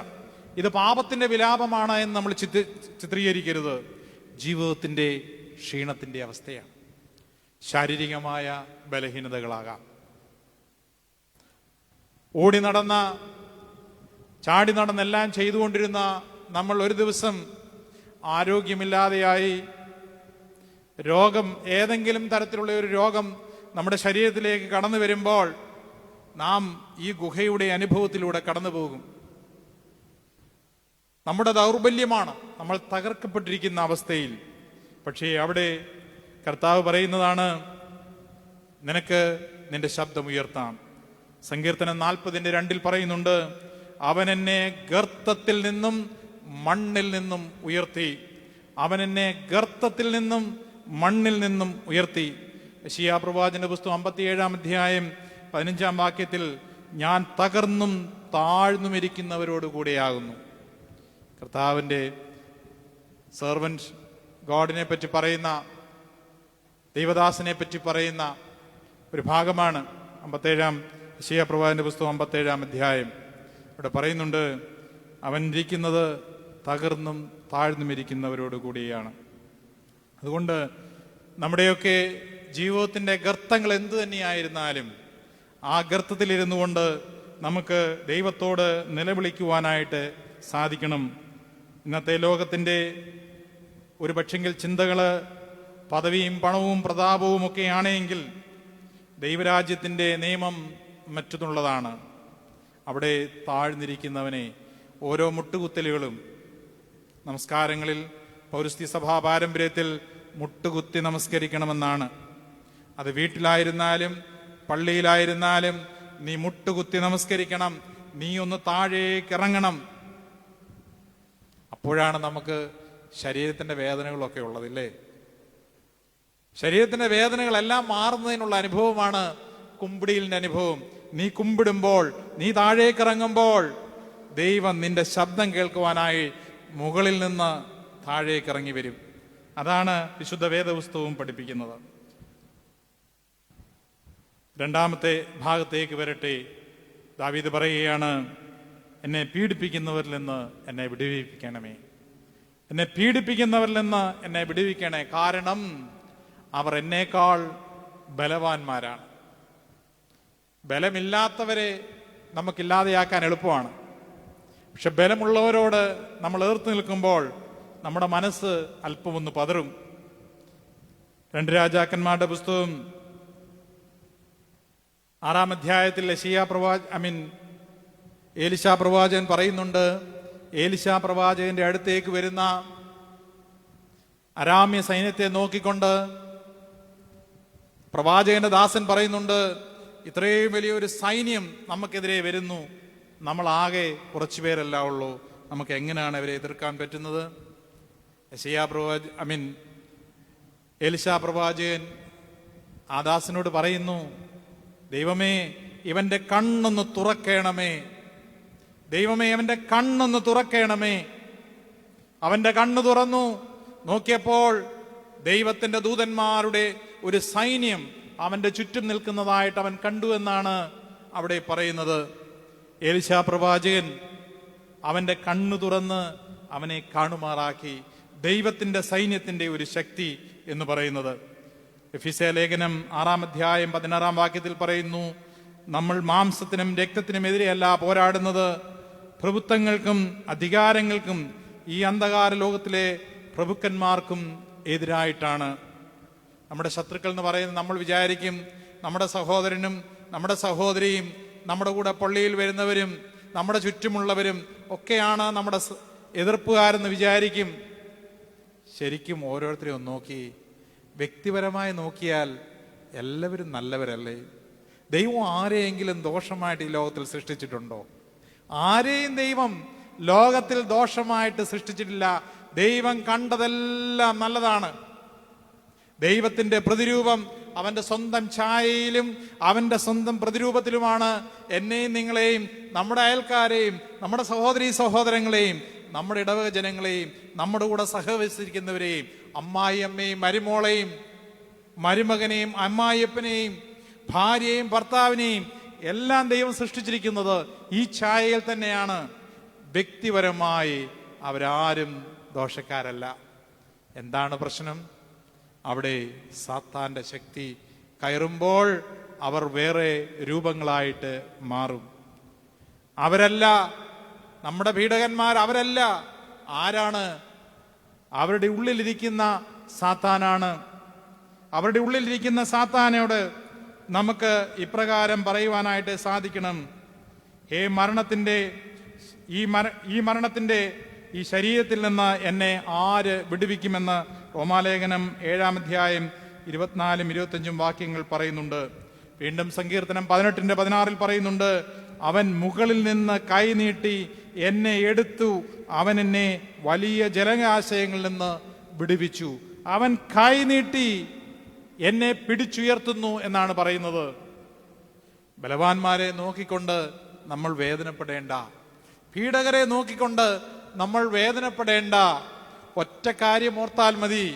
ഇത് പാപത്തിന്റെ വിലാപമാണ് എന്ന് നമ്മൾ ചിത്രീകരിക്കരുത്. ജീവിതത്തിന്റെ ക്ഷീണത്തിന്റെ അവസ്ഥയാണ്. ശാരീരികമായ ബലഹീനതകളാകാം. ഓടി നടന്ന, ചാടി നടന്നെല്ലാം ചെയ്തുകൊണ്ടിരുന്ന നമ്മൾ ഒരു ദിവസം ആരോഗ്യമില്ലാതെയായി, രോഗം, ഏതെങ്കിലും തരത്തിലുള്ള ഒരു രോഗം നമ്മുടെ ശരീരത്തിലേക്ക് കടന്നു വരുമ്പോൾ നാം ഈ ഗുഹയുടെ അനുഭവത്തിലൂടെ കടന്നു പോകും. നമ്മുടെ ദൗർബല്യമാണ് നമ്മൾ തകർക്കപ്പെട്ടിരിക്കുന്ന അവസ്ഥയിൽ. പക്ഷേ അവിടെ കർത്താവ് പറയുന്നതാണ്, നിനക്ക് നിന്റെ ശബ്ദം ഉയർത്താം. സങ്കീർത്തനം 40:2 പറയുന്നുണ്ട്, അവൻ എന്നെ ഗർത്തത്തിൽ നിന്നും മണ്ണിൽ നിന്നും ഉയർത്തി. അവൻ എന്നെ ഗർത്തത്തിൽ നിന്നും മണ്ണിൽ നിന്നും ഉയർത്തി. യെശയ്യാ പ്രവാചകന്റെ പുസ്തകം 57-ാം അധ്യായം 15-ാം വാക്യത്തിൽ, ഞാൻ തകർന്നും താഴ്ന്നും ഇരിക്കുന്നവരോട് കൂടെയാകുന്നു. കർത്താവിൻ്റെ സെർവൻറ്റ് ഗോഡിനെ പറ്റി പറയുന്ന, ദൈവദാസനെ പറ്റി പറയുന്ന ഒരു ഭാഗമാണ് 57-ാം യെശയ്യാ പ്രവാചകന്റെ പുസ്തകം 57-ാം അധ്യായം. ഇവിടെ പറയുന്നുണ്ട്, അവൻ ഇരിക്കുന്നത് തകർന്നും താഴ്ന്നും ഇരിക്കുന്നവരോട് കൂടിയാണ്. അതുകൊണ്ട് നമ്മുടെയൊക്കെ ജീവിതത്തിൻ്റെ ഗർത്തങ്ങൾ എന്തു തന്നെയായിരുന്നാലും ആ ഗർത്തത്തിലിരുന്നു കൊണ്ട് നമുക്ക് ദൈവത്തോട് നിലവിളിക്കുവാനായിട്ട് സാധിക്കണം. ഇന്നത്തെ ലോകത്തിൻ്റെ ഒരു പക്ഷെങ്കിൽ ചിന്തകൾ പദവിയും പണവും പ്രതാപവും ഒക്കെ ആണെങ്കിൽ ദൈവരാജ്യത്തിൻ്റെ നിയമം മറ്റൊന്നുള്ളതാണ്. അവിടെ താഴ്ന്നിരിക്കുന്നവനെ ഓരോ മുട്ടുകുത്തലുകളും, നമസ്കാരങ്ങളിൽ പൗരസ്ത്യ സഭാ പാരമ്പര്യത്തിൽ മുട്ടുകുത്തി നമസ്കരിക്കണമെന്നാണ്. അത് വീട്ടിലായിരുന്നാലും പള്ളിയിലായിരുന്നാലും നീ മുട്ടുകുത്തി നമസ്കരിക്കണം. നീ ഒന്ന് താഴേക്ക് ഇറങ്ങണം. അപ്പോഴാണ് നമുക്ക് ശരീരത്തിന്റെ വേദനകളൊക്കെ ഉള്ളതില്ലേ. ശരീരത്തിന്റെ വേദനകളെല്ലാം മാറുന്നതിനുള്ള അനുഭവമാണ് കുമ്പിടിയിലിന്റെ അനുഭവം. നീ കുമ്പിടുമ്പോൾ, നീ താഴേക്കിറങ്ങുമ്പോൾ ദൈവം നിന്റെ ശബ്ദം കേൾക്കുവാനായി മുകളിൽ നിന്ന് താഴേക്കിറങ്ങി വരും. അതാണ് വിശുദ്ധ വേദപുസ്തകവും പഠിപ്പിക്കുന്നത്. രണ്ടാമത്തെ ഭാഗത്തേക്ക് വരട്ടെ. ദാവീദ് പറയുകയാണ്, എന്നെ പീഡിപ്പിക്കുന്നവരിൽ നിന്ന് എന്നെ വിടുവിക്കണമേ, എന്നെ പീഡിപ്പിക്കുന്നവരിൽ നിന്ന് എന്നെ വിടുവിക്കണേ. കാരണം അവർ എന്നേക്കാൾ ബലവാന്മാരാണ്. ബലമില്ലാത്തവരെ നമുക്കില്ലാതെയാക്കാൻ എളുപ്പമാണ്. പക്ഷെ ബലമുള്ളവരോട് നമ്മൾ എതിർത്ത് നിൽക്കുമ്പോൾ നമ്മുടെ മനസ്സ് അല്പമൊന്ന് പതറും. 2 രാജാക്കന്മാരുടെ പുസ്തകം 6-ാം അധ്യായത്തിൽ ഏലിശാ പ്രവാചകൻ പറയുന്നുണ്ട്. ഏലിശാ പ്രവാചകന്റെ അടുത്തേക്ക് വരുന്ന അരാമ്യ സൈന്യത്തെ നോക്കിക്കൊണ്ട് പ്രവാചകന്റെ ദാസൻ പറയുന്നുണ്ട്, ഇത്രയും വലിയൊരു സൈന്യം നമുക്കെതിരെ വരുന്നു, നമ്മളാകെ കുറച്ചുപേരല്ല ഉള്ളൂ, നമുക്ക് എങ്ങനെയാണ് അവരെ എതിർക്കാൻ പറ്റുന്നത്? ഏലിശാ പ്രവാചകൻ ആ ദാസനോട് പറയുന്നു, ദൈവമേ ഇവന്റെ കണ്ണൊന്ന് തുറക്കണമേ, ദൈവമേ അവന്റെ കണ്ണൊന്ന് തുറക്കണമേ. അവന്റെ കണ്ണ് തുറന്നു നോക്കിയപ്പോൾ ദൈവത്തിന്റെ ദൂതന്മാരുടെ ഒരു സൈന്യം അവന്റെ ചുറ്റും നിൽക്കുന്നതായിട്ട് അവൻ കണ്ടു എന്നാണ് അവിടെ പറയുന്നത്. ഏലിശാ പ്രവാചകൻ അവന്റെ കണ്ണു തുറന്ന് അവനെ കാണുമാറാക്കി. ദൈവത്തിന്റെ സൈന്യത്തിന്റെ ഒരു ശക്തി എന്ന് പറയുന്നത്. എഫെസ്യ ലേഖനം 6-ാം അധ്യായം 16-ാം വാക്യത്തിൽ പറയുന്നു, നമ്മൾ മാംസത്തിനും രക്തത്തിനും എതിരെയല്ല പോരാടുന്നത്, പ്രഭുത്വങ്ങൾക്കും അധികാരങ്ങൾക്കും ഈ അന്ധകാര ലോകത്തിലെ പ്രഭുക്കന്മാർക്കും എതിരായിട്ടാണ്. നമ്മുടെ ശത്രുക്കൾ എന്ന് പറയുന്നത് നമ്മൾ വിചാരിക്കും നമ്മുടെ സഹോദരനും നമ്മുടെ സഹോദരിയും നമ്മുടെ കൂടെ പള്ളിയിൽ വരുന്നവരും നമ്മുടെ ചുറ്റുമുള്ളവരും ഒക്കെയാണ് നമ്മുടെ എതിർപ്പുകാരെന്ന് വിചാരിക്കും. ശരിക്കും ഓരോരുത്തരെയും ഒന്ന് നോക്കി, വ്യക്തിപരമായി നോക്കിയാൽ എല്ലാവരും നല്ലവരല്ലേ? ദൈവം ആരെയെങ്കിലും ദോഷമായിട്ട് ഈ ലോകത്തിൽ സൃഷ്ടിച്ചിട്ടുണ്ടോ? ആരെയും ദൈവം ലോകത്തിൽ ദോഷമായിട്ട് സൃഷ്ടിച്ചിട്ടില്ല. ദൈവം കണ്ടതെല്ലാം നല്ലതാണ്. ദൈവത്തിന്റെ പ്രതിരൂപം അവന്റെ സ്വന്തം ഛായയിലും അവന്റെ സ്വന്തം പ്രതിരൂപത്തിലുമാണ് എന്നെയും നിങ്ങളെയും നമ്മുടെ അയൽക്കാരെയും നമ്മുടെ സഹോദരീ സഹോദരങ്ങളെയും നമ്മുടെ ഇടവക ജനങ്ങളെയും നമ്മുടെ കൂടെ സഹവസിക്കുന്നവരെയും അമ്മായിയമ്മയും മരുമോളെയും മരുമകനെയും അമ്മായിയപ്പനെയും ഭാര്യയെയും ഭർത്താവിനെയും എല്ലാം ദൈവം സൃഷ്ടിച്ചിരിക്കുന്നത് ഈ ഛായയിൽ തന്നെയാണ്. വ്യക്തിപരമായി അവരാരും ദോഷക്കാരല്ല. എന്താണ് പ്രശ്നം? അവിടെ സാത്താന്റെ ശക്തി കയറുമ്പോൾ അവർ വേറെ രൂപങ്ങളായിട്ട് മാറും. അവരല്ല നമ്മുടെ പീഡകന്മാർ, അവരല്ല. ആരാണ്? അവരുടെ ഉള്ളിലിരിക്കുന്ന സാത്താനാണ്. അവരുടെ ഉള്ളിലിരിക്കുന്ന സാത്താനോട് നമുക്ക് ഇപ്രകാരം പറയുവാനായിട്ട് സാധിക്കണം, ഈ ശരീരത്തിൽ നിന്ന് എന്നെ ആര് വിടുവിക്കുമെന്ന് റോമാലേഖനം 7-ാം അധ്യായം 24-25 വാക്യങ്ങൾ പറയുന്നുണ്ട്. വീണ്ടും സങ്കീർത്തനം 18-16 പറയുന്നുണ്ട്, അവൻ മുകളിൽ നിന്ന് കൈ നീട്ടി എന്നെ എടുത്തു, അവൻ എന്നെ വലിയ ജലാശയങ്ങളിൽ നിന്ന് വിടുവിച്ചു. അവൻ കൈ നീട്ടി എന്നെ പിടിച്ചുയർത്തുന്നു എന്നാണ് പറയുന്നത്. ബലവാന്മാരെ നോക്കിക്കൊണ്ട് നമ്മൾ വേദനപ്പെടേണ്ട, പീഡകരെ നോക്കിക്കൊണ്ട് നമ്മൾ വേദനപ്പെടേണ്ട. ഒറ്റ കാര്യം ഓർത്താൽ മതി,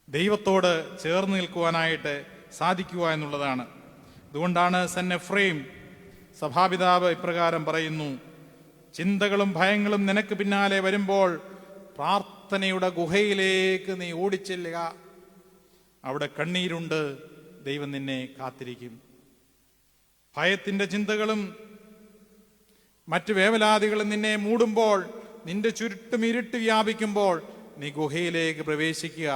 ദൈവത്തോട് ചേർന്ന് നിൽക്കുവാനായിട്ട് സാധിക്കുക എന്നുള്ളതാണ്. അതുകൊണ്ടാണ് സെന്റ് എഫ്രൈം സഭാപിതാവ് ഇപ്രകാരം പറയുന്നു, ചിന്തകളും ഭയങ്ങളും നിനക്ക് പിന്നാലെ വരുമ്പോൾ പ്രാർത്ഥനയുടെ ഗുഹയിലേക്ക് നീ ഓടിച്ചെല്ലുക, അവിടെ കണ്ണീരുണ്ട്, ദൈവം നിന്നെ കാത്തിരിക്കും. ഭയത്തിന്റെ ചിന്തകളും മറ്റു വേവലാതികളും നിന്നെ മൂടുമ്പോൾ, നിന്റെ ചുറ്റും ഇരുട്ട് വ്യാപിക്കുമ്പോൾ നീ ഗുഹയിലേക്ക് പ്രവേശിക്കുക.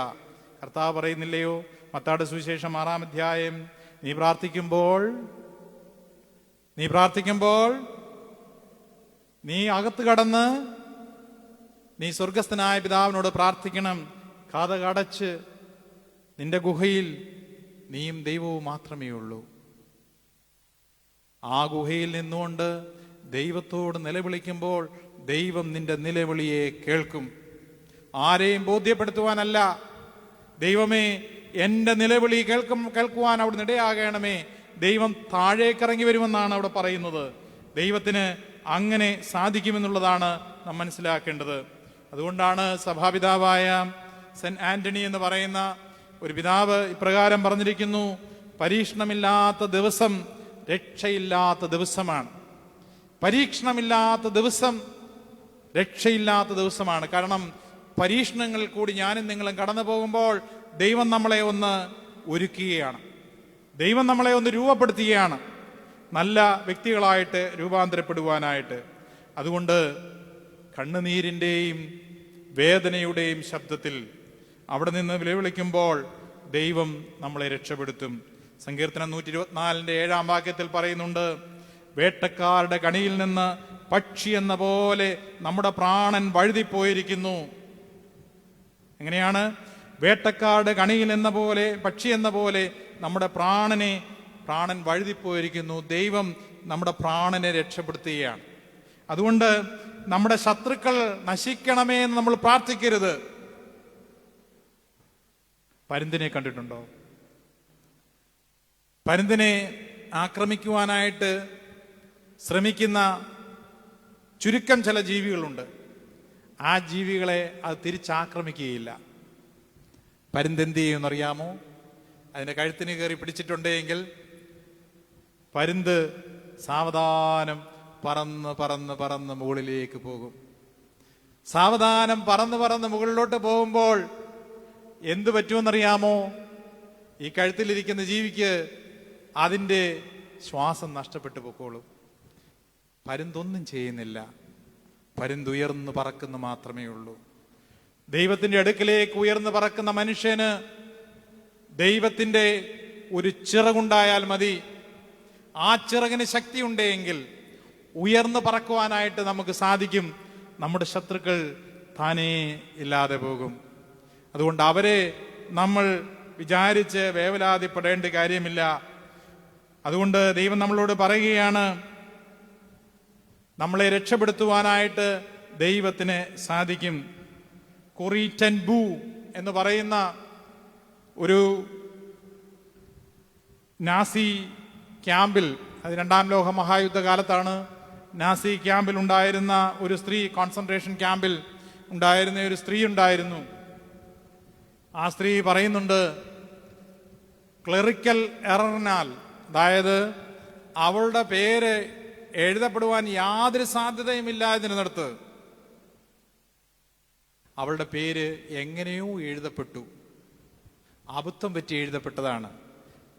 കർത്താവ് പറയുന്നില്ലയോ മത്തായിയുടെ സുവിശേഷം 6-ാം അധ്യായം, നീ പ്രാർത്ഥിക്കുമ്പോൾ നീ അകത്ത് കടന്ന് നീ സ്വർഗസ്ഥനായ പിതാവിനോട് പ്രാർത്ഥിക്കണം. കതകടച്ച് നിന്റെ ഗുഹയിൽ നീയും ദൈവവും മാത്രമേ ഉള്ളൂ. ആ ഗുഹയിൽ നിന്നുകൊണ്ട് ദൈവത്തോട് നിലവിളിക്കുമ്പോൾ ദൈവം നിന്റെ നിലവിളിയെ കേൾക്കും. ആരെയും ബോധ്യപ്പെടുത്തുവാനല്ല, ദൈവമേ എൻ്റെ നിലവിളി കേൾക്കുവാൻ അവിടുന്ന് ഇടയാകണമേ, ദൈവം താഴേക്കിറങ്ങി വരുമെന്നാണ് അവിടെ പറയുന്നത്. ദൈവത്തിന് അങ്ങനെ സാധിക്കുമെന്നുള്ളതാണ് നാം മനസ്സിലാക്കേണ്ടത്. അതുകൊണ്ടാണ് സഭാപിതാവായ സെന്റ് ആന്റണി എന്ന് പറയുന്ന ഒരു പിതാവ് ഇപ്രകാരം പറഞ്ഞിരിക്കുന്നു: പരീക്ഷണമില്ലാത്ത ദിവസം രക്ഷയില്ലാത്ത ദിവസമാണ്. പരീക്ഷണമില്ലാത്ത ദിവസം രക്ഷയില്ലാത്ത ദിവസമാണ്. കാരണം പരീക്ഷണങ്ങളിൽ കൂടി ഞാനും നിങ്ങളും കടന്നു പോകുമ്പോൾ ദൈവം നമ്മളെ ഒന്ന് ഒരുക്കുകയാണ്, ദൈവം നമ്മളെ ഒന്ന് രൂപപ്പെടുത്തുകയാണ്, നല്ല വ്യക്തികളായിട്ട് രൂപാന്തരപ്പെടുവാനായിട്ട്. അതുകൊണ്ട് കണ്ണുനീരിൻ്റെയും വേദനയുടെയും ശബ്ദത്തിൽ അവിടെ നിന്ന് വിളിക്കുമ്പോൾ ദൈവം നമ്മളെ രക്ഷപ്പെടുത്തും. സങ്കീർത്തനം 124 വാക്യത്തിൽ പറയുന്നുണ്ട്: വേട്ടക്കാരുടെ കണിയിൽ നിന്ന് പക്ഷി എന്ന പോലെ നമ്മുടെ പ്രാണൻ വഴുതിപ്പോയിരിക്കുന്നു. എങ്ങനെയാണ്? വേട്ടക്കാരുടെ കണിയിൽ എന്ന പോലെ, പക്ഷി എന്ന പോലെ നമ്മുടെ പ്രാണൻ വഴുതിപ്പോയിരിക്കുന്നു. ദൈവം നമ്മുടെ പ്രാണനെ രക്ഷപ്പെടുത്തുകയാണ്. അതുകൊണ്ട് നമ്മുടെ ശത്രുക്കൾ നശിക്കണമേ എന്ന് നമ്മൾ പ്രാർത്ഥിക്കരുത്. പരുന്തിനെ കണ്ടിട്ടുണ്ടോ? പരുന്തിനെ ആക്രമിക്കുവാനായിട്ട് ശ്രമിക്കുന്ന ചുരുക്കം ചില ജീവികളുണ്ട്. ആ ജീവികളെ അത് തിരിച്ചാക്രമിക്കുകയില്ല. പരുന്തെന്ത് ചെയ്യുമെന്നറിയാമോ? അതിൻ്റെ കഴുത്തിന് കയറി പിടിച്ചിട്ടുണ്ടെങ്കിൽ പരുന്ത് സാവധാനം പറന്ന് പറന്ന് പറന്ന് മുകളിലേക്ക് പോകും. സാവധാനം പറന്ന് പറന്ന് മുകളിലോട്ട് പോകുമ്പോൾ എന്തു പറ്റുമെന്നറിയാമോ? ഈ കഴുത്തിലിരിക്കുന്ന ജീവിക്ക് അതിൻ്റെ ശ്വാസം നഷ്ടപ്പെട്ടു പോയിക്കോളും. പരുന്തൊന്നും ചെയ്യുന്നില്ല. പരുന്തുയർന്ന് പറക്കുന്ന മാത്രമേ ഉള്ളൂ. ദൈവത്തിന്റെ അടുക്കിലേക്ക് ഉയർന്ന് പറക്കുന്ന മനുഷ്യന് ദൈവത്തിന്റെ ഒരു ചിറകുണ്ടായാൽ മതി. ആ ചിറകിന് ശക്തി ഉണ്ടെങ്കിൽ ഉയർന്ന് പറക്കുവാനായിട്ട് നമുക്ക് സാധിക്കും. നമ്മുടെ ശത്രുക്കൾ താനേ ഇല്ലാതെ പോകും. അതുകൊണ്ട് അവരെ നമ്മൾ വിചാരിച്ച് വേവലാതിപ്പെടേണ്ട കാര്യമില്ല. അതുകൊണ്ട് ദൈവം നമ്മളോട് പറയുകയാണ്, നമ്മളെ രക്ഷപ്പെടുത്തുവാനായിട്ട് ദൈവത്തിന് സാധിക്കും. കൊറി ടെൻ ബൂ എന്ന് പറയുന്ന ഒരു നാസി ക്യാമ്പിൽ, അത് 2ാം ലോക മഹായുദ്ധ കാലത്താണ്, നാസി ക്യാമ്പിൽ ഉണ്ടായിരുന്ന ഒരു സ്ത്രീ, കോൺസെൻട്രേഷൻ ക്യാമ്പിൽ ഉണ്ടായിരുന്ന ഒരു സ്ത്രീ ഉണ്ടായിരുന്നു. ആ സ്ത്രീ പറയുന്നുണ്ട്, ക്ലറിക്കൽ എററിനാൽ, അതായത് അവളുടെ പേര് എഴുതപ്പെടുവാൻ യാതൊരു സാധ്യതയും ഇല്ലാതിരുന്നിടത്ത് അവളുടെ പേര് എങ്ങനെയോ എഴുതപ്പെട്ടു. അബദ്ധം പറ്റി എഴുതപ്പെട്ടതാണ്.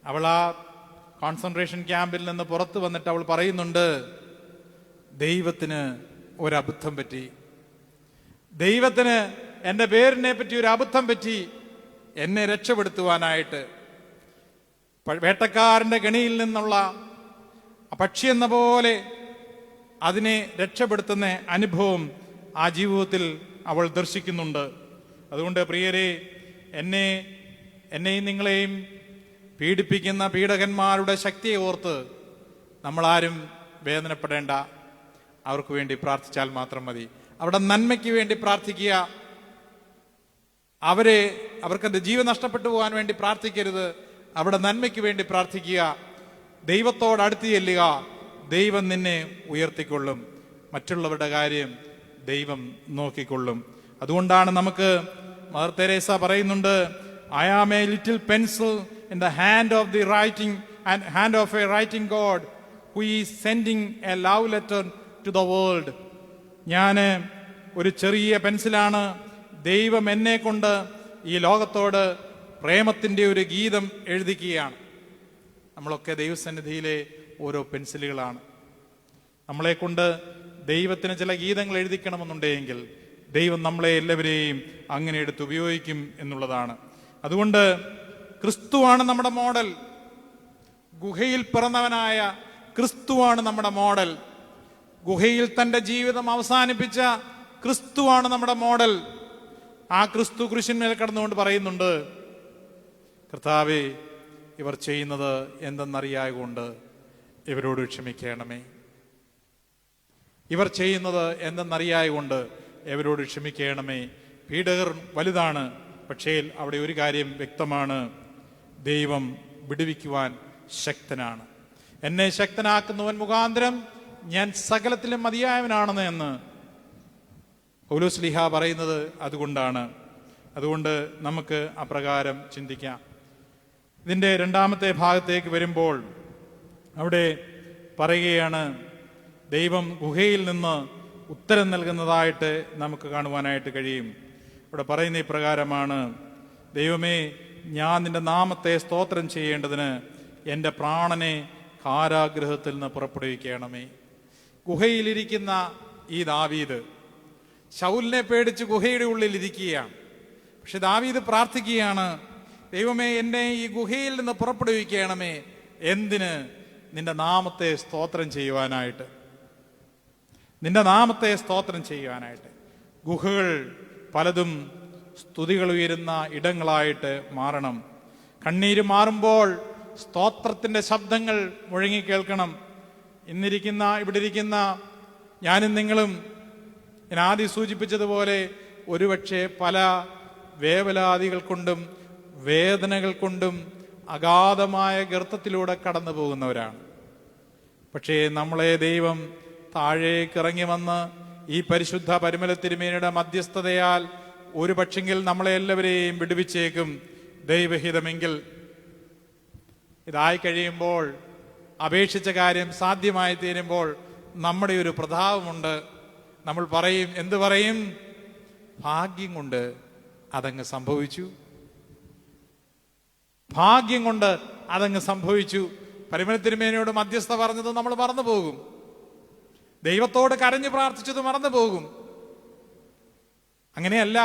അവൾ ആ കോൺസെൻട്രേഷൻ ക്യാമ്പിൽ നിന്ന് പുറത്തു വന്നിട്ട് അവൾ പറയുന്നുണ്ട്, ദൈവത്തിന് ഒരബദ്ധം പറ്റി, ദൈവത്തിന് എൻ്റെ പേരിനെ പറ്റി ഒരു അബദ്ധം പറ്റി എന്നെ രക്ഷപ്പെടുത്തുവാനായിട്ട്. വേട്ടക്കാരൻ്റെ കെണിയിൽ നിന്നുള്ള പക്ഷി എന്ന പോലെ അതിനെ രക്ഷപ്പെടുത്തുന്ന അനുഭവം ആ ജീവിതത്തിൽ അവൾ ദർശിക്കുന്നുണ്ട്. അതുകൊണ്ട് പ്രിയരെ, എന്നെയും നിങ്ങളെയും പീഡിപ്പിക്കുന്ന പീഡകന്മാരുടെ ശക്തിയെ ഓർത്ത് നമ്മളാരും വേദനപ്പെടേണ്ട. അവർക്ക് വേണ്ടി പ്രാർത്ഥിച്ചാൽ മാത്രം മതി. അവിടെ നന്മയ്ക്ക് വേണ്ടി പ്രാർത്ഥിക്കുക. അവർക്ക് ജീവൻ നഷ്ടപ്പെട്ടു പോകാൻ വേണ്ടി പ്രാർത്ഥിക്കരുത്. അവിടെ നന്മയ്ക്ക് വേണ്ടി പ്രാർത്ഥിക്കുക. ദൈവത്തോട് അടുത്ത് ചെല്ലുക. ദൈവം നിന്നെ ഉയർത്തിക്കൊള്ളും. മറ്റുള്ളവരുടെ കാര്യം ദൈവം നോക്കിക്കൊള്ളും. അതുകൊണ്ടാണ് നമുക്ക് മദർ തെരേസ പറയുന്നുണ്ട്, I am a little pencil in the hand of a writing God who is sending a love letter to the world. ഞാൻ ഒരു ചെറിയ പെൻസിലാണ്. ദൈവം എന്നെ കൊണ്ട് ഈ ലോകത്തോട് പ്രേമത്തിൻ്റെ ഒരു ഗീതം എഴുതിക്കുകയാണ്. നമ്മളൊക്കെ ദൈവസന്നിധിയിലെ ഓരോ പെൻസിലുകളാണ്. നമ്മളെ കൊണ്ട് ദൈവത്തിന് ചില ഗീതങ്ങൾ എഴുതിക്കണമെന്നുണ്ടെങ്കിൽ ദൈവം നമ്മളെ എല്ലാവരെയും അങ്ങനെ എടുത്ത് ഉപയോഗിക്കും എന്നുള്ളതാണ്. അതുകൊണ്ട് ക്രിസ്തുവാണ് നമ്മുടെ മോഡൽ. ഗുഹയിൽ പിറന്നവനായ ക്രിസ്തുവാണ് നമ്മുടെ മോഡൽ. ഗുഹയിൽ തൻ്റെ ജീവിതം അവസാനിപ്പിച്ച ക്രിസ്തുവാണ് നമ്മുടെ മോഡൽ. ആ ക്രിസ്തു കുരിശിന്മേൽ കടന്നുകൊണ്ട് പറയുന്നുണ്ട്, കർത്താവേ, ഇവർ ചെയ്യുന്നത് എന്തെന്നറിയായകൊണ്ട് ഇവരോട് ക്ഷമിക്കണമേ. ഇവർ ചെയ്യുന്നത് എന്തെന്നറിയായകൊണ്ട് ഇവരോട് ക്ഷമിക്കണമേ. പീഡകർ വലുതാണ്, പക്ഷേ അവിടെ ഒരു കാര്യം വ്യക്തമാണ്, ദൈവം വിടുവിക്കുവാൻ ശക്തനാണ്. എന്നെ ശക്തനാക്കുന്നവൻ മുഖാന്തരം ഞാൻ സകലത്തിലും മതിയായവനാണെന്ന് എന്ന് പൗലോസ് ശ്ലീഹ പറയുന്നത് അതുകൊണ്ടാണ്. അതുകൊണ്ട് നമുക്ക് അപ്രകാരം ചിന്തിക്കാം. ഇതിൻ്റെ രണ്ടാമത്തെ ഭാഗത്തേക്ക് വരുമ്പോൾ അവിടെ പറയുകയാണ്, ദൈവം ഗുഹയിൽ നിന്ന് ഉത്തരം നൽകുന്നതായിട്ട് നമുക്ക് കാണുവാനായിട്ട് കഴിയും. ഇവിടെ പറയുന്ന ഇപ്രകാരമാണ്, ദൈവമേ, ഞാൻ നിന്റെ നാമത്തെ സ്തോത്രം ചെയ്യേണ്ടതിന് എൻ്റെ പ്രാണനെ കാരാഗൃഹത്തിൽ നിന്ന് പുറപ്പെടുവിക്കണമേ. ഗുഹയിലിരിക്കുന്ന ഈ ദാവീദ് ശൗലിനെ പേടിച്ച് ഗുഹയുടെ ഉള്ളിൽ ഇരിക്കുകയാണ്. പക്ഷെ ദാവീദ് പ്രാർത്ഥിക്കുകയാണ്, ദൈവമേ, എന്നെ ഈ ഗുഹയിൽ നിന്ന് പുറപ്പെടുവിക്കണമേ. എന്തിന്? നിന്റെ നാമത്തെ സ്തോത്രം ചെയ്യുവാനായിട്ട്, നിന്റെ നാമത്തെ സ്തോത്രം ചെയ്യുവാനായിട്ട്. ഗുഹകൾ പലതും സ്തുതികൾ ഉയരുന്ന ഇടങ്ങളായിട്ട് മാറണം. കണ്ണീര് മാറുമ്പോൾ സ്തോത്രത്തിന്റെ ശബ്ദങ്ങൾ മുഴങ്ങി കേൾക്കണം. ഇവിടെ ഇരിക്കുന്ന ഞാനും നിങ്ങളും ഞാൻ ആദ്യം സൂചിപ്പിച്ചതുപോലെ ഒരുപക്ഷെ പല വേവലാദികൾ കൊണ്ടും വേദനകൾ കൊണ്ടും അഗാധമായ ഗർത്തത്തിലൂടെ കടന്നു പോകുന്നവരാണ്. പക്ഷേ നമ്മളെ ദൈവം താഴേക്ക് ഇറങ്ങി വന്ന് ഈ പരിശുദ്ധ പരിമല തിരുമേനിയുടെ മധ്യസ്ഥതയാൽ ഒരു പക്ഷെങ്കിൽ നമ്മളെ എല്ലാവരെയും വിടുവിച്ചേക്കും. ദൈവഹിതമെങ്കിൽ ഇതായി കഴിയുമ്പോൾ, അപേക്ഷിച്ച കാര്യം സാധ്യമായി തീരുമ്പോൾ നമ്മുടെ ഒരു പ്രതാപമുണ്ട്. നമ്മൾ പറയും, എന്ത് പറയും? ഭാഗ്യം കൊണ്ട് അതങ്ങ് സംഭവിച്ചു, ഭാഗ്യം കൊണ്ട് അതങ്ങ് സംഭവിച്ചു. പരിമല തിരുമേനിയോട് മധ്യസ്ഥ പറഞ്ഞത് നമ്മൾ മറന്നു പോകും, ദൈവത്തോട് കരഞ്ഞു പ്രാർത്ഥിച്ചത് മറന്നു പോകും. അങ്ങനെയല്ല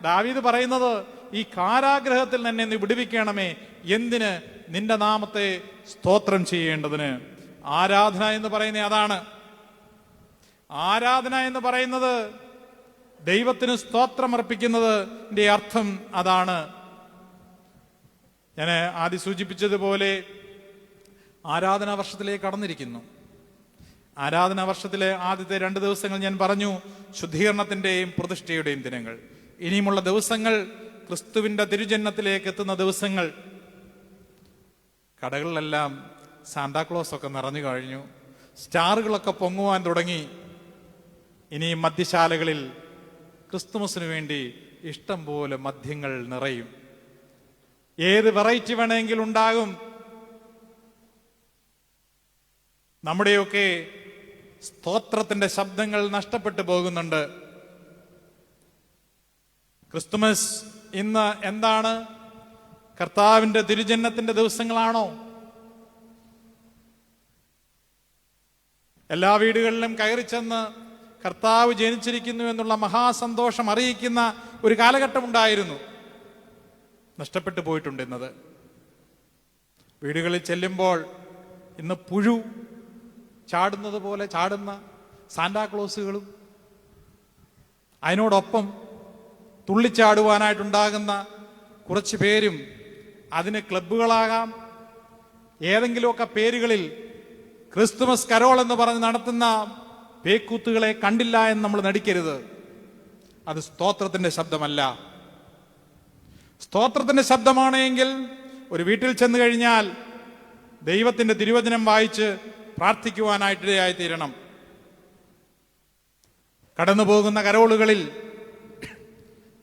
ദാവീദ് പറയുന്നത്, ഈ കാരാഗ്രഹത്തിൽ തന്നെ നീ വിടുവിക്കണമേ. എന്തിന്? നിന്റെ നാമത്തെ സ്തോത്രം ചെയ്യേണ്ടതിന്. ആരാധന എന്ന് പറയുന്നത് അതാണ്. ആരാധന എന്ന് പറയുന്നത് ദൈവത്തിന് സ്തോത്രം അർപ്പിക്കുന്നതിന്റെ അർത്ഥം അതാണ്. ഞാൻ ആദ്യം സൂചിപ്പിച്ചതുപോലെ ആരാധനാ വർഷത്തിലേക്ക് കടന്നിരിക്കുന്നു. ആരാധനാ വർഷത്തിലെ ആദ്യത്തെ 2 ദിവസങ്ങൾ ഞാൻ പറഞ്ഞു, ശുദ്ധീകരണത്തിന്റെയും പ്രതിഷ്ഠയുടെയും ദിനങ്ങൾ. ഇനിയുമുള്ള ദിവസങ്ങൾ ക്രിസ്തുവിന്റെ തിരുജന്മത്തിലേക്ക് എത്തുന്ന ദിവസങ്ങൾ. കടകളിലെല്ലാം സാന്താക്ലോസ് ഒക്കെ നിറഞ്ഞു കഴിഞ്ഞു, സ്റ്റാറുകളൊക്കെ പൊങ്ങുവാൻ തുടങ്ങി. ഇനി മദ്യശാലകളിൽ ക്രിസ്തുമസിന് വേണ്ടി ഇഷ്ടം പോലെ മദ്യങ്ങൾ നിറയും. ഏത് വെറൈറ്റി വേണമെങ്കിലും ഉണ്ടാകും. നമ്മുടെയൊക്കെ സ്തോത്രത്തിന്റെ ശബ്ദങ്ങൾ നഷ്ടപ്പെട്ടു പോകുന്നുണ്ട്. ക്രിസ്തുമസ് ഇന്ന് എന്താണ്? കർത്താവിന്റെ തിരുജന്മത്തിന്റെ ദിവസങ്ങളാണോ? എല്ലാ വീടുകളിലും കയറി ചെന്ന് കർത്താവ് ജനിച്ചിരിക്കുന്നു എന്നുള്ള മഹാസന്തോഷം അറിയിക്കുന്ന ഒരു കാലഘട്ടം ഉണ്ടായിരുന്നു. നഷ്ടപ്പെട്ടു പോയിട്ടുണ്ട് ഇന്നത്. വീടുകളിൽ ചെല്ലുമ്പോൾ ഇന്ന് പുഴു ചാടുന്നത് പോലെ ചാടുന്ന സാന്റാക്ലോസുകളും അതിനോടൊപ്പം തുള്ളിച്ചാടുവാനായിട്ടുണ്ടാകുന്ന കുറച്ച് പേരും, അതിന് ക്ലബ്ബുകളാകാം, ഏതെങ്കിലുമൊക്കെ പേരുകളിൽ ക്രിസ്തുമസ് കരോൾ എന്ന് പറഞ്ഞ് നടത്തുന്ന പേക്കൂത്തുകളെ കണ്ടില്ല എന്ന് നമ്മൾ നടിക്കരുത്. അത് സ്തോത്രത്തിന്റെ ശബ്ദമല്ല. സ്തോത്രത്തിന്റെ ശബ്ദമാണെങ്കിൽ ഒരു വീട്ടിൽ ചെന്ന് കഴിഞ്ഞാൽ ദൈവത്തിന്റെ തിരുവചനം വായിച്ച് പ്രാർത്ഥിക്കുവാനായിട്ടിടയായി തീരണം. കടന്നു പോകുന്ന കരോളുകളിൽ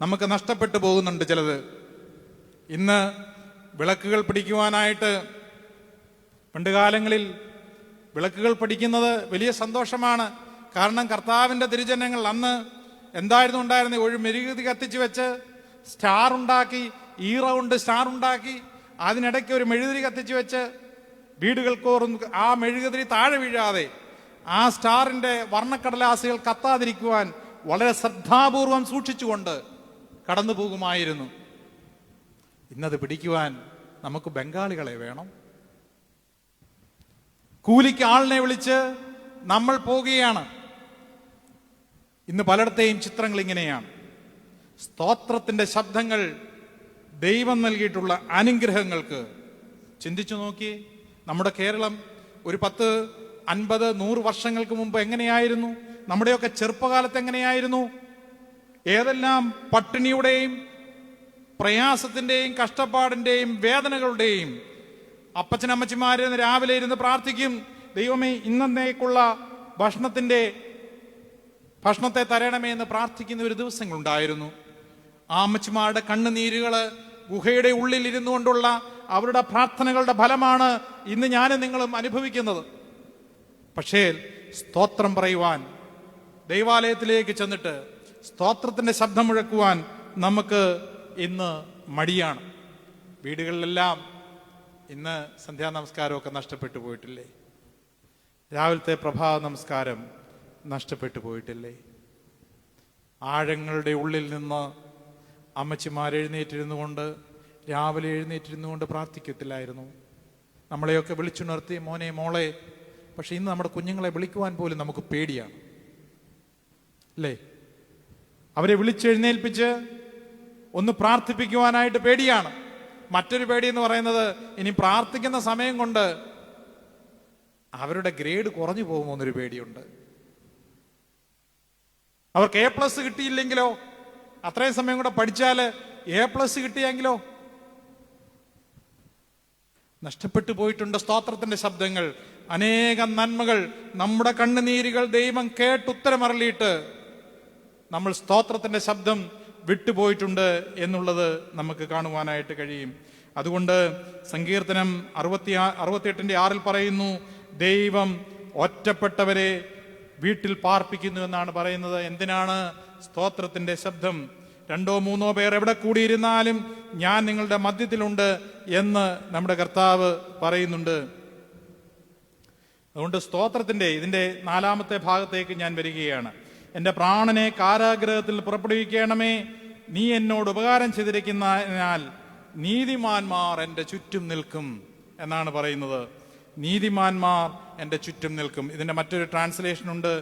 നമുക്ക് നഷ്ടപ്പെട്ടു പോകുന്നുണ്ട് ചിലത്. ഇന്ന് വിളക്കുകൾ പിടിക്കുവാനായിട്ട്, പണ്ടുകാലങ്ങളിൽ വിളക്കുകൾ പിടിക്കുന്നത് വലിയ സന്തോഷമാണ്. കാരണം കർത്താവിന്റെ തിരുജനങ്ങൾ അന്ന് എന്തായിരുന്നു ഉണ്ടായിരുന്നത്? ഒരു മെഴുകുതിരി കത്തിച്ച് വെച്ച് സ്റ്റാർ ഉണ്ടാക്കി, ഈറ കൊണ്ട് സ്റ്റാർ ഉണ്ടാക്കി, അതിനിടയ്ക്ക് ഒരു മെഴുകുതിരി കത്തിച്ച് വെച്ച് വീടുകൾക്കോറും ആ മെഴുകുതിരി താഴെ വീഴാതെ ആ സ്റ്റാറിന്റെ വർണ്ണക്കടലാസുകൾ കത്താതിരിക്കുവാൻ വളരെ ശ്രദ്ധാപൂർവം സൂക്ഷിച്ചുകൊണ്ട് കടന്നു പോകുമായിരുന്നു. ഇന്നത് പിടിക്കുവാൻ നമുക്ക് ബംഗാളികളെ വേണം. കൂലിക്ക് ആളിനെ വിളിച്ച് നമ്മൾ പോകുകയാണ്. ഇന്ന് പലയിടത്തെയും ചിത്രങ്ങൾ ഇങ്ങനെയാണ്. സ്തോത്രത്തിന്റെ ശബ്ദങ്ങൾ ദൈവം നൽകിയിട്ടുള്ള അനുഗ്രഹങ്ങൾക്ക് ചിന്തിച്ചു നോക്കി. നമ്മുടെ കേരളം ഒരു 10, 50, 100 വർഷങ്ങൾക്ക് മുമ്പ് എങ്ങനെയായിരുന്നു? നമ്മുടെയൊക്കെ ചെറുപ്പകാലത്ത് എങ്ങനെയായിരുന്നു? ഏതെല്ലാം പട്ടിണിയുടെയും പ്രയാസത്തിന്റെയും കഷ്ടപ്പാടിന്റെയും വേദനകളുടെയും അപ്പച്ചനമ്മച്ചിമാര് രാവിലെ ഇരുന്ന് പ്രാർത്ഥിക്കും, ദൈവമേ ഇന്നേക്കുള്ള ഭക്ഷണത്തെ തരണമേ എന്ന് പ്രാർത്ഥിക്കുന്ന ഒരു ദിവസങ്ങളുണ്ടായിരുന്നു. ആ അമ്മച്ചിമാരുടെ കണ്ണുനീരുകള്, ഗുഹയുടെ ഉള്ളിൽ ഇരുന്നു കൊണ്ടുള്ള അവരുടെ പ്രാർത്ഥനകളുടെ ഫലമാണ് ഇന്ന് ഞാനും നിങ്ങളും അനുഭവിക്കുന്നത്. പക്ഷേ സ്തോത്രം പറയുവാൻ, ദൈവാലയത്തിലേക്ക് ചെന്നിട്ട് സ്തോത്രത്തിന്റെ ശബ്ദം മുഴക്കുവാൻ നമുക്ക് ഇന്ന് മടിയാണ്. വീടുകളിലെല്ലാം ഇന്ന് സന്ധ്യാനമസ്കാരമൊക്കെ നഷ്ടപ്പെട്ടു പോയിട്ടില്ലേ? രാവിലത്തെ പ്രഭാത നമസ്കാരം നഷ്ടപ്പെട്ടു പോയിട്ടില്ലേ? ആഴങ്ങളുടെ ഉള്ളിൽ നിന്ന് അമ്മച്ചിമാർ എഴുന്നേറ്റിരുന്നു കൊണ്ട്, രാവിലെ എഴുന്നേറ്റിരുന്നു കൊണ്ട് പ്രാർത്ഥിക്കത്തില്ലായിരുന്നു? നമ്മളെയൊക്കെ വിളിച്ചുണർത്തി, മോനെ മോളെ. പക്ഷെ ഇന്ന് നമ്മുടെ കുഞ്ഞുങ്ങളെ വിളിക്കുവാൻ പോലും നമുക്ക് പേടിയാണ് അല്ലേ? അവരെ വിളിച്ചെഴുന്നേൽപ്പിച്ച് ഒന്ന് പ്രാർത്ഥിപ്പിക്കുവാനായിട്ട് പേടിയാണ്. മറ്റൊരു പേടി എന്ന് പറയുന്നത്, ഇനി പ്രാർത്ഥിക്കുന്ന സമയം കൊണ്ട് അവരുടെ ഗ്രേഡ് കുറഞ്ഞു പോകുമോ എന്നൊരു പേടിയുണ്ട്. അവർക്ക് A+ കിട്ടിയില്ലെങ്കിലോ? അത്രയും സമയം കൂടെ പഠിച്ചാൽ A+ കിട്ടിയെങ്കിലോ? നഷ്ടപ്പെട്ടു പോയിട്ടുണ്ട് സ്തോത്രത്തിന്റെ ശബ്ദങ്ങൾ. അനേകം നന്മകൾ, നമ്മുടെ കണ്ണുനീരുകൾ ദൈവം കേട്ടുത്തരമറിയിട്ട് നമ്മൾ സ്തോത്രത്തിന്റെ ശബ്ദം വിട്ടുപോയിട്ടുണ്ട് എന്നുള്ളത് നമുക്ക് കാണുവാനായിട്ട് കഴിയും. അതുകൊണ്ട് സങ്കീർത്തനം 68:6 പറയുന്നു, ദൈവം ഒറ്റപ്പെട്ടവരെ വീട്ടിൽ പാർപ്പിക്കുന്നു എന്നാണ് പറയുന്നത്. എന്തിനാണ്? സ്തോത്രത്തിന്റെ ശബ്ദം. 2-3 പേർ എവിടെ കൂടിയിരുന്നാലും ഞാൻ നിങ്ങളുടെ മധ്യത്തിലുണ്ട് എന്ന് നമ്മുടെ കർത്താവ് പറയുന്നുണ്ട്. അതുകൊണ്ട് സ്തോത്രത്തിന്റെ ഇതിന്റെ 4-ാമത്തെ ഭാഗത്തേക്ക് ഞാൻ വരികയാണ്. എന്റെ പ്രാണനെ കാരാഗ്രഹത്തിൽ പുറപ്പെടുവിക്കണമേ, നീ എന്നോട് ഉപകാരം ചെയ്തിരിക്കുന്നതിനാൽ നീതിമാന്മാർ എന്റെ ചുറ്റും നിൽക്കും എന്നാണ് പറയുന്നത്. നീതിമാന്മാർ എന്റെ ചുറ്റും നിൽക്കും. ഇതിന്റെ മറ്റൊരു ട്രാൻസ്ലേഷൻ ഉണ്ട്,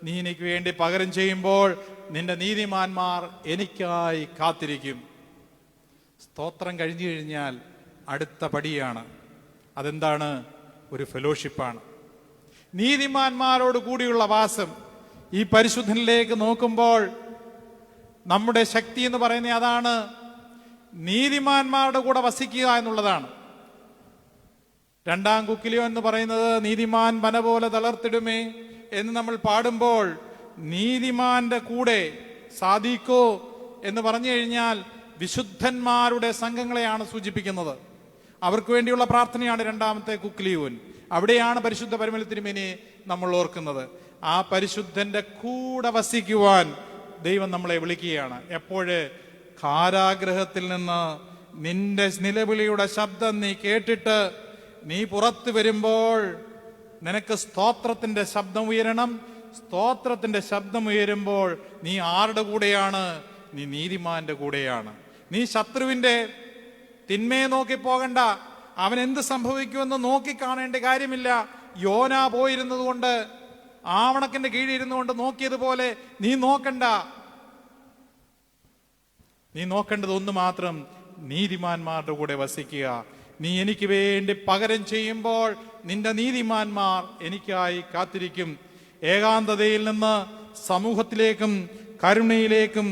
നീ എനിക്ക് വേണ്ടി പകരം ചെയ്യുമ്പോൾ നിന്റെ നീതിമാന്മാർ എനിക്കായി കാത്തിരിക്കും. സ്തോത്രം കഴിഞ്ഞു കഴിഞ്ഞാൽ അടുത്ത പടിയാണ്. അതെന്താണ്? ഒരു ഫെലോഷിപ്പാണ്. നീതിമാന്മാരോട് കൂടിയുള്ള വാസം. ഈ പരിശുദ്ധനിലേക്ക് നോക്കുമ്പോൾ നമ്മുടെ ശക്തി എന്ന് പറയുന്നത് അതാണ്, നീതിമാന്മാരുടെ കൂടെ വസിക്കുക എന്നുള്ളതാണ്. 2-ാം കുക്കിലിയോ എന്ന് പറയുന്നത് നീതിമാൻ പന പോലെ തളർത്തിടുമേ എന്ന് നമ്മൾ പാടുമ്പോൾ, നീതിമാന്റെ കൂടെ സാദിക്കോ എന്ന് പറഞ്ഞു കഴിഞ്ഞാൽ വിശുദ്ധന്മാരുടെ സംഘങ്ങളെയാണ് സൂചിപ്പിക്കുന്നത്. അവർക്ക് വേണ്ടിയുള്ള പ്രാർത്ഥനയാണ് 2-ാമത്തെ കുക്ലിയൂൻ. അവിടെയാണ് പരിശുദ്ധ പരമേൽ തിരുമേനിയെ നമ്മൾ ഓർക്കുന്നത്. ആ പരിശുദ്ധന്റെ കൂടെ വസിക്കുവാൻ ദൈവം നമ്മളെ വിളിക്കുകയാണ്. എപ്പോഴ്? കാരാഗ്രഹത്തിൽ നിന്ന് നിന്റെ നിലവിളിയുടെ ശബ്ദം നീ കേട്ടിട്ട് നീ പുറത്തു വരുമ്പോൾ നിനക്ക് സ്തോത്രത്തിന്റെ ശബ്ദം ഉയരണം. സ്തോത്രത്തിന്റെ ശബ്ദം ഉയരുമ്പോൾ നീ ആരുടെ കൂടെയാണ്? നീ നീതിമാന്റെ കൂടെയാണ്. നീ ശത്രുവിന്റെ തിന്മയെ നോക്കി പോകണ്ട. അവൻ എന്ത് സംഭവിക്കുമെന്ന് നോക്കി കാണേണ്ട കാര്യമില്ല. യോന പോയിരുന്നത് കൊണ്ട്, ആവണക്കിന്റെ കീഴിൽ ഇരുന്നുകൊണ്ട് നോക്കിയതുപോലെ നീ നോക്കണ്ട. നീ നോക്കേണ്ടത് ഒന്ന് മാത്രം, നീതിമാന്മാരുടെ കൂടെ വസിക്കുക. നീ എനിക്ക് വേണ്ടി പകരം ചെയ്യുമ്പോൾ നിന്റെ നീതിമാന്മാർ എനിക്കായി കാത്തിരിക്കും. ഏകാന്തതയിൽ നിന്ന് സമൂഹത്തിലേക്കും കരുണയിലേക്കും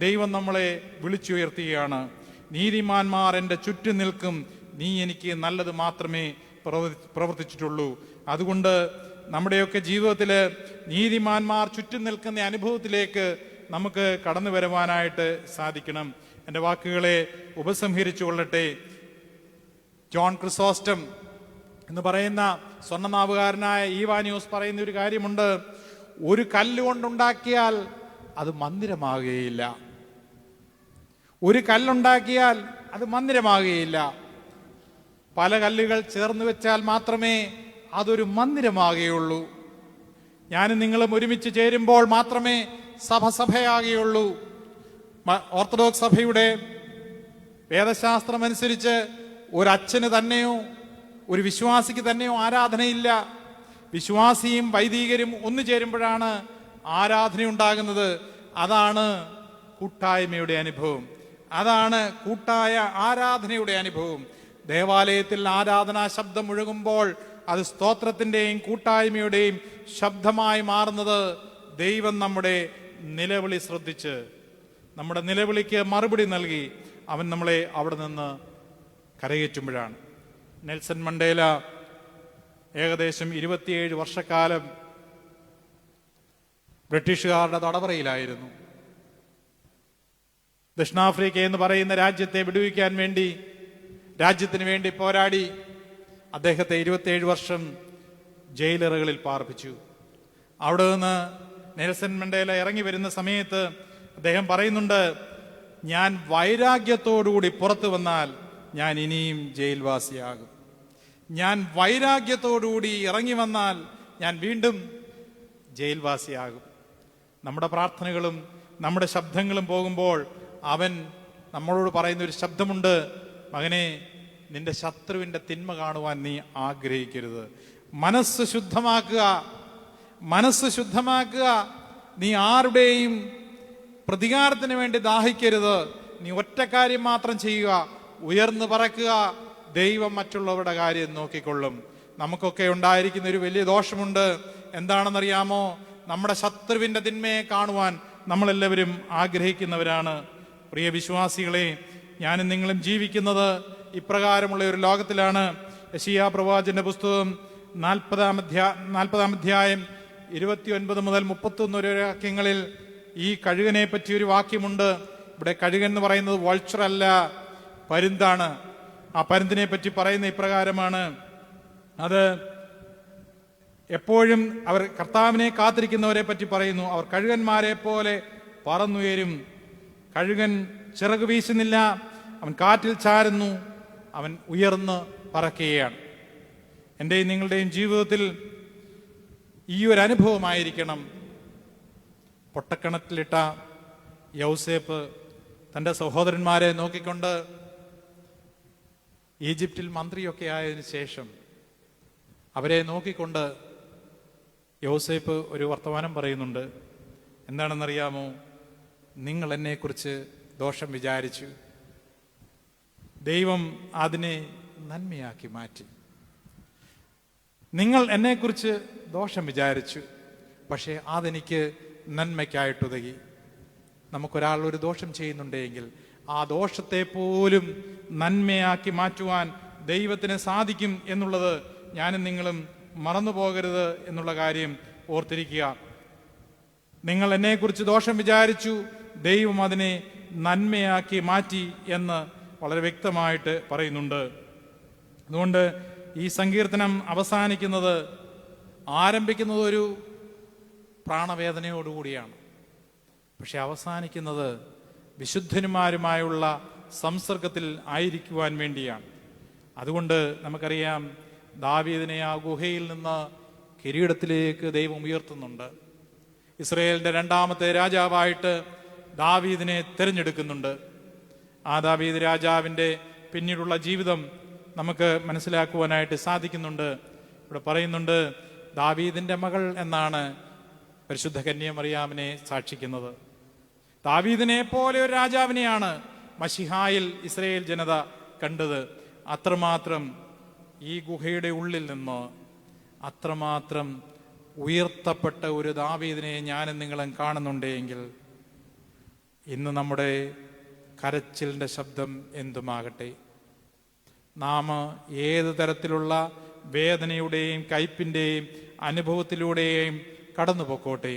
ദൈവം നമ്മളെ വിളിച്ചുയർത്തുകയാണ്. നീതിമാന്മാർ എൻ്റെ ചുറ്റും നിൽക്കും, നീ എനിക്ക് നല്ലത് മാത്രമേ പ്രവർത്തിച്ചിട്ടുള്ളൂ. അതുകൊണ്ട് നമ്മുടെയൊക്കെ ജീവിതത്തിൽ നീതിമാന്മാർ ചുറ്റും നിൽക്കുന്ന അനുഭവത്തിലേക്ക് നമുക്ക് കടന്നു വരുവാനായിട്ട് സാധിക്കണം. എൻ്റെ വാക്കുകളെ ഉപസംഹരിച്ചു കൊള്ളട്ടെ. ജോൺ ക്രിസോസ്റ്റം എന്ന് പറയുന്ന സ്വർണ്ണനാവുകാരനായ ഈവാനിയോസ് പറയുന്ന ഒരു കാര്യമുണ്ട്, ഒരു കല്ലുകൊണ്ടുണ്ടാക്കിയാൽ അത് മന്ദിരമാകുകയില്ല. ഒരു കല്ലുണ്ടാക്കിയാൽ അത് മന്ദിരമാകുകയില്ല. പല കല്ലുകൾ ചേർന്ന് വെച്ചാൽ മാത്രമേ അതൊരു മന്ദിരമാകുകയുള്ളൂ. ഞാനും നിങ്ങളും ഒരുമിച്ച് ചേരുമ്പോൾ മാത്രമേ സഭ സഭയാകുകയുള്ളൂ. ഓർത്തഡോക്സ് സഭയുടെ വേദശാസ്ത്രം അനുസരിച്ച് ഒരച്ഛന് തന്നെയോ ഒരു വിശ്വാസിക്ക് തന്നെയോ ആരാധനയില്ല. വിശ്വാസിയും വൈദികരും ഒന്നു ചേരുമ്പോഴാണ് ആരാധന ഉണ്ടാകുന്നത്. അതാണ് കൂട്ടായ്മയുടെ അനുഭവം, അതാണ് കൂട്ടായ ആരാധനയുടെ അനുഭവം. ദേവാലയത്തിൽ ആരാധനാ ശബ്ദം മുഴങ്ങുമ്പോൾ അത് സ്തോത്രത്തിന്റെയും കൂട്ടായ്മയുടെയും ശബ്ദമായി മാറുന്നത് ദൈവം നമ്മുടെ നിലവിളി ശ്രദ്ധിച്ച് നമ്മുടെ നിലവിളിക്ക് മറുപടി നൽകി അവൻ നമ്മളെ അവിടെ നിന്ന് കരയേറ്റുമ്പോഴാണ്. നെൽസൺ മണ്ടേല ഏകദേശം 27 വർഷക്കാലം ബ്രിട്ടീഷുകാരുടെ തടവറയിലായിരുന്നു. ദക്ഷിണാഫ്രിക്ക എന്ന് പറയുന്ന രാജ്യത്തെ വിടുവിക്കാൻ വേണ്ടി, രാജ്യത്തിന് വേണ്ടി പോരാടി അദ്ദേഹത്തെ 27 വർഷം ജയിലറുകളിൽ പാർപ്പിച്ചു. അവിടെ നിന്ന് നെൽസൺ മണ്ടേല ഇറങ്ങി വരുന്ന സമയത്ത് അദ്ദേഹം പറയുന്നുണ്ട്, ഞാൻ വൈരാഗ്യത്തോടുകൂടി പുറത്തു വന്നാൽ ഞാൻ ഇനിയും ജയിൽവാസിയാകും. ഞാൻ വൈരാഗ്യത്തോടുകൂടി ഇറങ്ങി വന്നാൽ ഞാൻ വീണ്ടും ജയിൽവാസിയാകും. നമ്മുടെ പ്രാർത്ഥനകളും നമ്മുടെ ശബ്ദങ്ങളും പോകുമ്പോൾ അവൻ നമ്മളോട് പറയുന്ന ഒരു ശബ്ദമുണ്ട്, മകനെ, നിന്റെ ശത്രുവിൻ്റെ തിന്മ കാണുവാൻ നീ ആഗ്രഹിക്കരുത്. മനസ്സ് ശുദ്ധമാക്കുക, മനസ്സ് ശുദ്ധമാക്കുക. നീ ആരുടെയും പ്രതികാരത്തിന് വേണ്ടി ദാഹിക്കരുത്. നീ ഒറ്റ കാര്യം മാത്രം ചെയ്യുക, ഉയർന്നു പറക്കുക. ദൈവം മറ്റുള്ളവരുടെ കാര്യം നോക്കിക്കൊള്ളും. നമുക്കൊക്കെ ഉണ്ടായിരിക്കുന്ന ഒരു വലിയ ദോഷമുണ്ട്. എന്താണെന്നറിയാമോ? നമ്മുടെ ശത്രുവിൻ്റെ തിന്മയെ കാണുവാൻ നമ്മളെല്ലാവരും ആഗ്രഹിക്കുന്നവരാണ്. പ്രിയ വിശ്വാസികളെ, ഞാനും നിങ്ങളും ജീവിക്കുന്നത് ഇപ്രകാരമുള്ള ഒരു ലോകത്തിലാണ്. യെശയ്യാ പ്രവാചകന്റെ പുസ്തകം 40-ാം അധ്യായം 29 മുതൽ 31 വാക്യങ്ങളിൽ ഈ കഴുകനെ പറ്റി ഒരു വാക്യമുണ്ട്. ഇവിടെ കഴുകൻ എന്ന് പറയുന്നത് വൾച്ചർ അല്ല, പരുന്താണ്. ആ പരുന്തിനെ പറ്റി പറയുന്ന ഇപ്രകാരമാണ്, അത് എപ്പോഴും അവർ കർത്താവിനെ കാത്തിരിക്കുന്നവരെ പറ്റി പറയുന്നു. അവർ കഴുകന്മാരെ പോലെ പറന്നുയരും. കഴുകൻ ചിറക് വീശുന്നില്ല, അവൻ കാറ്റിൽ ചാരുന്നു, അവൻ ഉയർന്ന് പറക്കുകയാണ്. എൻ്റെയും നിങ്ങളുടെയും ജീവിതത്തിൽ ഈ ഒരു അനുഭവമായിരിക്കണം. പൊട്ടക്കിണറ്റിലിട്ട യൗസേപ്പ് തൻ്റെ സഹോദരന്മാരെ നോക്കിക്കൊണ്ട് ഈജിപ്തിൽ മന്ത്രിയൊക്കെ ആയതിനു ശേഷം അവരെ നോക്കിക്കൊണ്ട് യോസേപ്പ് ഒരു വർത്തമാനം പറയുന്നുണ്ട്. എന്താണെന്നറിയാമോ? നിങ്ങൾ എന്നെക്കുറിച്ച് ദോഷം വിചാരിച്ചു, ദൈവം അതിനെ നന്മയാക്കി മാറ്റി. നിങ്ങൾ എന്നെക്കുറിച്ച് ദോഷം വിചാരിച്ചു, പക്ഷേ അതെനിക്ക് നന്മയ്ക്കായിട്ടുതകി. നമുക്കൊരാൾ ഒരു ദോഷം ചെയ്യുന്നുണ്ടെങ്കിൽ ആ ദോഷത്തെ പോലും നന്മയാക്കി മാറ്റുവാൻ ദൈവത്തിന് സാധിക്കും എന്നുള്ളത് ഞാനും നിങ്ങളും മറന്നു പോകരുത് എന്നുള്ള കാര്യം ഓർത്തിരിക്കുക. നിങ്ങൾ എന്നെക്കുറിച്ച് ദോഷം വിചാരിച്ചു, ദൈവം അതിനെ നന്മയാക്കി മാറ്റി എന്ന് വളരെ വ്യക്തമായിട്ട് പറയുന്നുണ്ട്. അതുകൊണ്ട് ഈ സങ്കീർത്തനം അവസാനിക്കുന്നത്, ആരംഭിക്കുന്നത് ഒരു പ്രാണവേദനയോടുകൂടിയാണ്, പക്ഷെ അവസാനിക്കുന്നത് വിശുദ്ധന്മാരുമായുള്ള സംസർഗത്തിൽ ആയിരിക്കുവാൻ വേണ്ടിയാണ്. അതുകൊണ്ട് നമുക്കറിയാം, ദാവീദിനെ ആ ഗുഹയിൽ നിന്ന് കിരീടത്തിലേക്ക് ദൈവം ഉയർത്തുന്നുണ്ട്. ഇസ്രായേലിന്റെ 2ാമത്തെ രാജാവായിട്ട് ദാവീദിനെ തിരഞ്ഞെടുക്കുന്നുണ്ട്. ആ ദാവീദ് രാജാവിൻ്റെ പിന്നീടുള്ള ജീവിതം നമുക്ക് മനസ്സിലാക്കുവാനായിട്ട് സാധിക്കുന്നുണ്ട്. ഇവിടെ പറയുന്നുണ്ട്, ദാവീദിന്റെ മകൾ എന്നാണ് പരിശുദ്ധ കന്യാമറിയാമിനെ സാക്ഷിക്കുന്നത്. ദാവീദിനെ പോലെ ഒരു രാജാവിനെയാണ് മശിഹായിൽ ഇസ്രായേൽ ജനത കണ്ടത്. അത്രമാത്രം ഈ ഗുഹയുടെ ഉള്ളിൽ നിന്ന് അത്രമാത്രം ഉയർത്തപ്പെട്ട ഒരു ദാവീദിനെ ഞാനും നിങ്ങളും കാണുന്നുണ്ടെങ്കിൽ ഇന്ന് നമ്മുടെ കരച്ചിലിൻ്റെ ശബ്ദം എന്തുമാകട്ടെ, നാം ഏത് തരത്തിലുള്ള വേദനയുടെയും കയ്പിൻ്റെയും അനുഭവത്തിലൂടെയും കടന്നു പൊക്കോട്ടെ,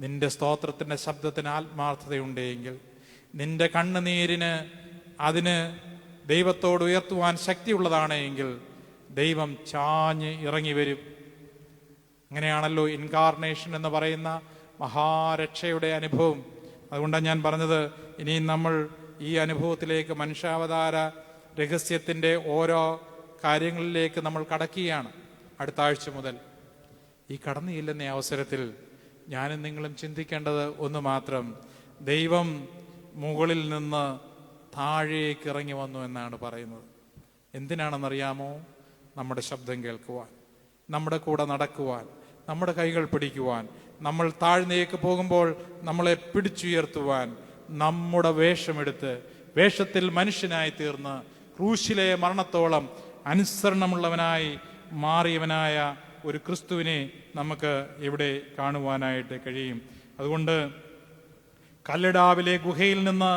നിന്റെ സ്തോത്രത്തിൻ്റെ ശബ്ദത്തിന് ആത്മാർത്ഥതയുണ്ടെങ്കിൽ, നിന്റെ കണ്ണുനീരിന് അതിന് ദൈവത്തോട് ഉയർത്തുവാൻ ശക്തിയുള്ളതാണ് എങ്കിൽ ദൈവം ചാഞ്ഞ് ഇറങ്ങി വരും. അങ്ങനെയാണല്ലോ ഇൻകാർണേഷൻ എന്ന് പറയുന്ന മഹാരക്ഷയുടെ അനുഭവം. അതുകൊണ്ടാണ് ഞാൻ പറഞ്ഞത്, ഇനിയും നമ്മൾ ഈ അനുഭവത്തിലേക്ക്, മനുഷ്യാവതാര രഹസ്യത്തിൻ്റെ ഓരോ കാര്യങ്ങളിലേക്ക് നമ്മൾ കടക്കുകയാണ്. അടുത്ത ആഴ്ച മുതൽ ഈ കടന്നുചെല്ലുന്ന അവസരത്തിൽ ഞാനും നിങ്ങളും ചിന്തിക്കേണ്ടത് ഒന്ന് മാത്രം, ദൈവം മുകളിൽ നിന്ന് താഴേക്ക് ഇറങ്ങി വന്നു എന്നാണ് പറയുന്നത്. എന്തിനാണെന്നറിയാമോ? നമ്മുടെ ശബ്ദം കേൾക്കുവാൻ, നമ്മുടെ കൂടെ നടക്കുവാൻ, നമ്മുടെ കൈകൾ പിടിക്കുവാൻ, നമ്മൾ താഴ്ന്നേക്ക് പോകുമ്പോൾ നമ്മളെ പിടിച്ചുയർത്തുവാൻ, നമ്മുടെ വേഷമെടുത്ത് വേഷത്തിൽ മനുഷ്യനായി തീർന്ന് ക്രൂശിലെ മരണത്തോളം അനുസരണമുള്ളവനായി മാറിയവനായ ഒരു ക്രിസ്തുവിനെ നമുക്ക് ഇവിടെ കാണുവാനായിട്ട് കഴിയും. അതുകൊണ്ട് കല്ലടാവിലെ ഗുഹയിൽ നിന്ന്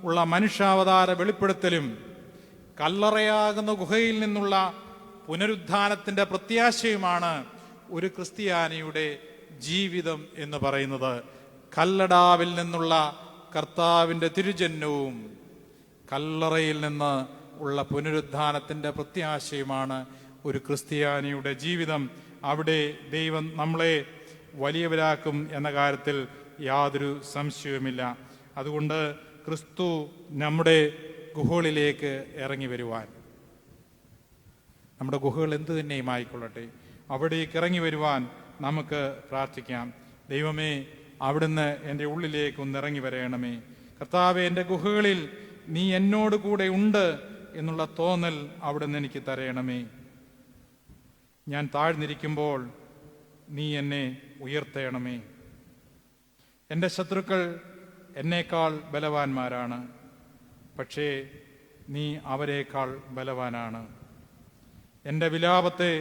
ഉള്ള മനുഷ്യാവതാര വെളിപ്പെടുത്തലും കല്ലറയാകുന്ന ഗുഹയിൽ നിന്നുള്ള പുനരുത്ഥാനത്തിന്റെ പ്രത്യാശയുമാണ് ഒരു ക്രിസ്ത്യാനിയുടെ ജീവിതം എന്ന് പറയുന്നത്. കല്ലടാവിൽ നിന്നുള്ള കർത്താവിന്റെ തിരുജന്മവും കല്ലറയിൽ നിന്ന് ഉള്ള പുനരുത്ഥാനത്തിന്റെ പ്രത്യാശയുമാണ് ഒരു ക്രിസ്ത്യാനിയുടെ ജീവിതം. അവിടെ ദൈവം നമ്മളെ വലിയവരാക്കും എന്ന കാര്യത്തിൽ യാതൊരു സംശയവുമില്ല. അതുകൊണ്ട് ക്രിസ്തു നമ്മുടെ ഗുഹകളിലേക്ക് ഇറങ്ങി വരുവാൻ, നമ്മുടെ ഗുഹകൾ എന്തു തന്നെയും ആയിക്കൊള്ളട്ടെ, അവിടേക്ക് ഇറങ്ങി വരുവാൻ നമുക്ക് പ്രാർത്ഥിക്കാം. ദൈവമേ, അവിടുന്ന് എൻ്റെ ഉള്ളിലേക്ക് ഒന്ന് ഇറങ്ങി വരയണമേ. കർത്താവേ, എൻ്റെ ഗുഹകളിൽ നീ എന്നോട് കൂടെ ഉണ്ട് എന്നുള്ള തോന്നൽ അവിടുന്ന് എനിക്ക് തരയണമേ. ഞാൻ താഴ്ന്നിരിക്കുമ്പോൾ നീ എന്നെ ഉയർത്തേണമേ. എൻ്റെ ശത്രുക്കൾ എന്നേക്കാൾ ബലവാന്മാരാണ്, പക്ഷേ നീ അവരെക്കാൾ ബലവാനാണ്. എൻ്റെ വിലാപത്തെ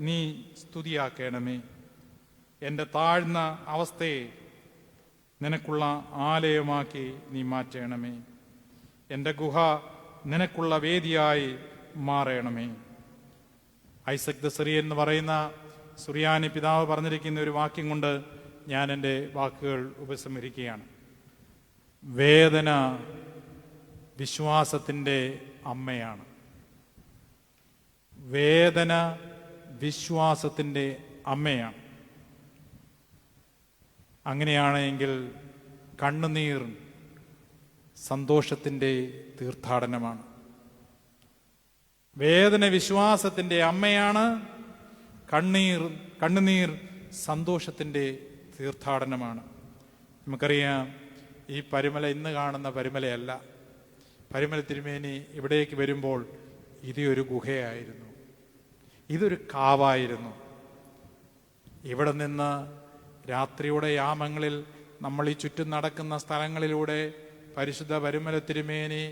നീ സ്തുതിയാക്കണമേ. എൻ്റെ താഴ്ന്ന അവസ്ഥയെ നിനക്കുള്ള ആലയമാക്കി നീ മാറ്റണമേ. എൻ്റെ ഗുഹ നിനക്കുള്ള വേദിയായി മാറണമേ. ഐസക് ദ സിറിയൻ എന്ന് പറയുന്ന സുറിയാനി പിതാവ് പറഞ്ഞിരിക്കുന്ന ഒരു വാക്യം കൊണ്ട് ഞാൻ എൻ്റെ വാക്കുകൾ ഉപസംഹരിക്കുകയാണ്. വേദന വിശ്വാസത്തിൻ്റെ അമ്മയാണ്. വേദന വിശ്വാസത്തിൻ്റെ അമ്മയാണ്. അങ്ങനെയാണെങ്കിൽ കണ്ണുനീർ സന്തോഷത്തിൻ്റെ തീർത്ഥാടനമാണ്. വേദന വിശ്വാസത്തിൻ്റെ അമ്മയാണ്. കണ്ണുനീർ സന്തോഷത്തിൻ്റെ തീർത്ഥാടനമാണ്. നമുക്കറിയാം, ഈ പരുമല ഇന്ന് കാണുന്ന പരുമലയല്ല. പരുമല തിരുമേനി ഇവിടേക്ക് വരുമ്പോൾ ഇതൊരു ഗുഹയായിരുന്നു, ഇതൊരു കാവായിരുന്നു. ഇവിടെ നിന്ന് രാത്രിയുടെ യാമങ്ങളിൽ നമ്മൾ ഈ ചുറ്റും നടക്കുന്ന സ്ഥലങ്ങളിലൂടെ പരിശുദ്ധ പരുമല തിരുമേനി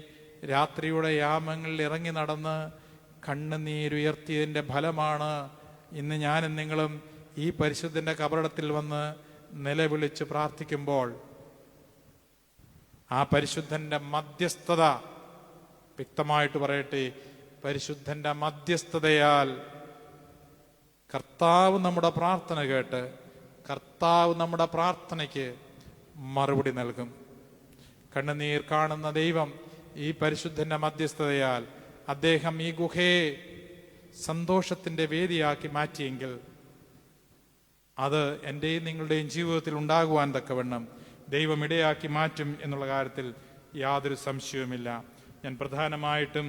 രാത്രിയുടെ യാമങ്ങളിൽ ഇറങ്ങി നടന്ന് കണ്ണുനീരുയർത്തിയതിൻ്റെ ഫലമാണ് ഇന്ന് ഞാനും നിങ്ങളും ഈ പരിശുദ്ധന്റെ കബറിടത്തിൽ വന്ന് നിലവിളിച്ച് പ്രാർത്ഥിക്കുമ്പോൾ ആ പരിശുദ്ധന്റെ മധ്യസ്ഥത, വ്യക്തമായിട്ട് പറയട്ടെ, പരിശുദ്ധന്റെ മധ്യസ്ഥതയാൽ കർത്താവ് നമ്മുടെ പ്രാർത്ഥന കേട്ട് കർത്താവ് നമ്മുടെ പ്രാർത്ഥനയ്ക്ക് മറുപടി നൽകും. കണ്ണുനീർ കാണുന്ന ദൈവം ഈ പരിശുദ്ധന്റെ മധ്യസ്ഥതയാൽ അദ്ദേഹം ഈ ഗുഹയെ സന്തോഷത്തിന്റെ വേദിയാക്കി മാറ്റിയെങ്കിൽ അത് എൻ്റെയും നിങ്ങളുടെയും ജീവിതത്തിൽ ഉണ്ടാകുവാൻ തക്കവണ്ണം ദൈവം ഇടയാക്കി മാറ്റും എന്നുള്ള കാര്യത്തിൽ യാതൊരു സംശയവുമില്ല. ഞാൻ പ്രധാനമായിട്ടും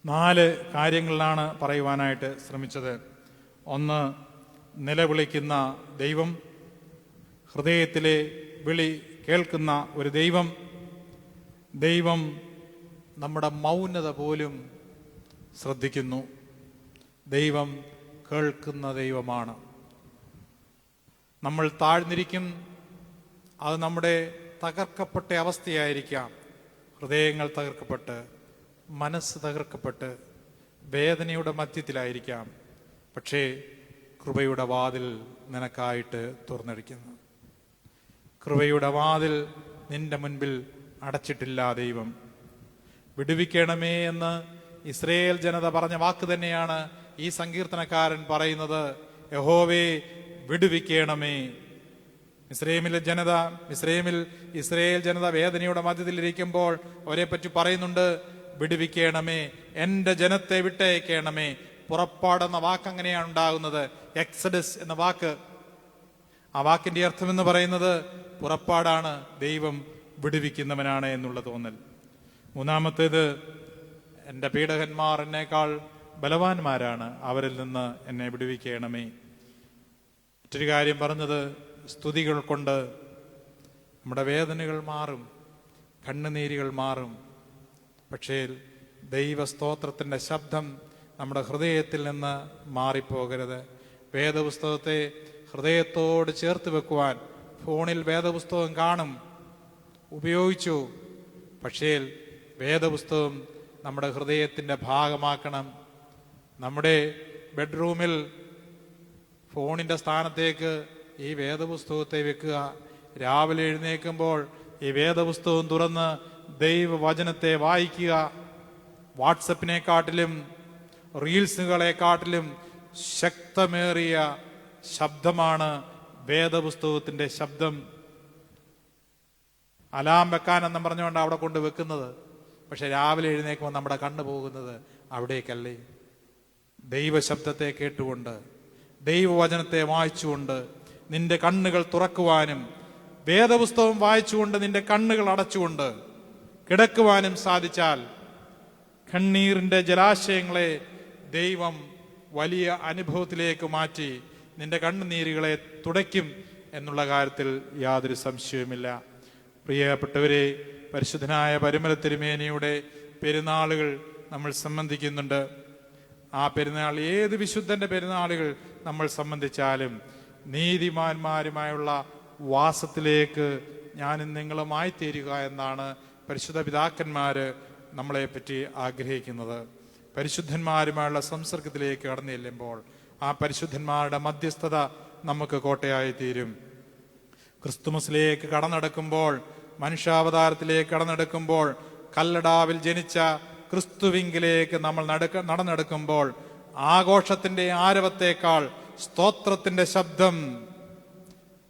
4 കാര്യങ്ങളിലാണ് പറയുവാനായിട്ട് ശ്രമിച്ചത്. ഒന്ന്, നിലവിളിക്കുന്ന ദൈവം, ഹൃദയത്തിലെ വിളി കേൾക്കുന്ന ഒരു ദൈവം. ദൈവം നമ്മുടെ മൗനത പോലും ശ്രദ്ധിക്കുന്നു. ദൈവം കേൾക്കുന്ന ദൈവമാണ്. നമ്മൾ താഴ്ന്നിരിക്കും, അത് നമ്മുടെ തകർക്കപ്പെട്ട അവസ്ഥയായിരിക്കാം. ഹൃദയങ്ങൾ തകർക്കപ്പെട്ട്, മനസ്സ് തകർക്കപ്പെട്ട്, വേദനയുടെ മധ്യത്തിലായിരിക്കാം. പക്ഷേ കൃപയുടെ വാതിൽ നിനക്കായിട്ട് തുറന്നിരിക്കുന്നു. കൃപയുടെ വാതിൽ നിന്റെ മുൻപിൽ അടച്ചിട്ടില്ല ദൈവം. വിടുവിക്കണമേ എന്ന് ഇസ്രയേൽ ജനത പറഞ്ഞ വാക്ക് തന്നെയാണ് ഈ സങ്കീർത്തനക്കാരൻ പറയുന്നത്. യഹോവേ, വിടുവിക്കണമേ. ഇസ്രയേൽ ജനത വേദനയുടെ മധ്യത്തിലിരിക്കുമ്പോൾ അവരെ പറ്റി പറയുന്നുണ്ട്, വിടുവിക്കണമേ, എൻ്റെ ജനത്തെ വിട്ടയക്കണമേ. പുറപ്പാടെന്ന വാക്ക് അങ്ങനെയാണ് ഉണ്ടാകുന്നത്. എക്സഡസ് എന്ന വാക്ക്, ആ വാക്കിന്റെ അർത്ഥം എന്ന് പറയുന്നത് പുറപ്പാടാണ്. ദൈവം വിടുവിക്കുന്നവനാണ് എന്നുള്ള തോന്നൽ. മൂന്നാമത്തേത്, എൻ്റെ പീഡകന്മാർ എന്നേക്കാൾ ബലവാന്മാരാണ്, അവരിൽ നിന്ന് എന്നെ വിടുവിക്കണമേ. മറ്റൊരു കാര്യം പറഞ്ഞത്, സ്തുതികൾ കൊണ്ട് നമ്മുടെ വേദനകൾ മാറും, കണ്ണുനീരുകൾ മാറും. പക്ഷേ ദൈവസ്തോത്രത്തിൻ്റെ ശബ്ദം നമ്മുടെ ഹൃദയത്തിൽ നിന്ന് മാറിപ്പോകരുത്. വേദപുസ്തകത്തെ ഹൃദയത്തോട് ചേർത്ത് വെക്കുവാൻ ഫോണിൽ വേദപുസ്തകം കാണും, ഉപയോഗിച്ചു. പക്ഷേ വേദപുസ്തകം നമ്മുടെ ഹൃദയത്തിൻ്റെ ഭാഗമാക്കണം. നമ്മുടെ ബെഡ്റൂമിൽ ഫോണിൻ്റെ സ്ഥാനത്തേക്ക് ഈ വേദപുസ്തകത്തെ വെക്കുക. രാവിലെ എഴുന്നേൽക്കുമ്പോൾ ഈ വേദപുസ്തകം തുറന്ന് ദൈവവചനത്തെ വായിക്കുക. വാട്സപ്പിനെക്കാട്ടിലും റീൽസുകളെക്കാട്ടിലും ശക്തമേറിയ ശബ്ദമാണ് വേദപുസ്തകത്തിന്റെ ശബ്ദം. അലാം വെക്കാനെന്നും പറഞ്ഞുകൊണ്ട് അവിടെ കൊണ്ട് വെക്കുന്നത്, പക്ഷെ രാവിലെ എഴുന്നേൽക്കുമ്പോൾ നമ്മുടെ കണ്ണ് പോകുന്നത് അവിടേക്കല്ലേ? ദൈവശബ്ദത്തെ കേട്ടുകൊണ്ട്, ദൈവവചനത്തെ വായിച്ചുകൊണ്ട് നിന്റെ കണ്ണുകൾ തുറക്കുവാനും, വേദപുസ്തകം വായിച്ചുകൊണ്ട് നിന്റെ കണ്ണുകൾ അടച്ചുകൊണ്ട് കിടക്കുവാനും സാധിച്ചാൽ കണ്ണീരിന്റെ ജലാശയങ്ങളെ ദൈവം വലിയ അനുഭവത്തിലേക്ക് മാറ്റി നിന്റെ കണ്ണുനീരുകളെ തുടയ്ക്കും എന്നുള്ള കാര്യത്തിൽ യാതൊരു സംശയവുമില്ല. പ്രിയപ്പെട്ടവരെ, പരിശുദ്ധനായ പരിമല തിരുമേനിയുടെ പെരുന്നാളുകൾ നമ്മൾ സംബന്ധിക്കുന്നുണ്ട്. ആ പെരുന്നാൾ, ഏത് വിശുദ്ധന്റെ പെരുന്നാളുകൾ നമ്മൾ സംബന്ധിച്ചാലും നീതിമാന്മാരുമായുള്ള വാസത്തിലേക്ക് ഞാനും നിങ്ങളുമായി തീരുക എന്നാണ് പരിശുദ്ധ പിതാക്കന്മാര് നമ്മളെ പറ്റി ആഗ്രഹിക്കുന്നത്. പരിശുദ്ധന്മാരുമായുള്ള സംസർഗത്തിലേക്ക് കടന്നു ചെല്ലുമ്പോൾ ആ പരിശുദ്ധന്മാരുടെ മധ്യസ്ഥത നമുക്ക് കോട്ടയായി തീരും. ക്രിസ്തുമസിലേക്ക് കടന്നെടുക്കുമ്പോൾ, മനുഷ്യാവതാരത്തിലേക്ക് കടന്നെടുക്കുമ്പോൾ, കല്ലടാവിൽ ജനിച്ച ക്രിസ്തുവിങ്കിലേക്ക് നമ്മൾ നടന്നെടുക്കുമ്പോൾ ആഘോഷത്തിന്റെ ആരവത്തേക്കാൾ സ്തോത്രത്തിന്റെ ശബ്ദം,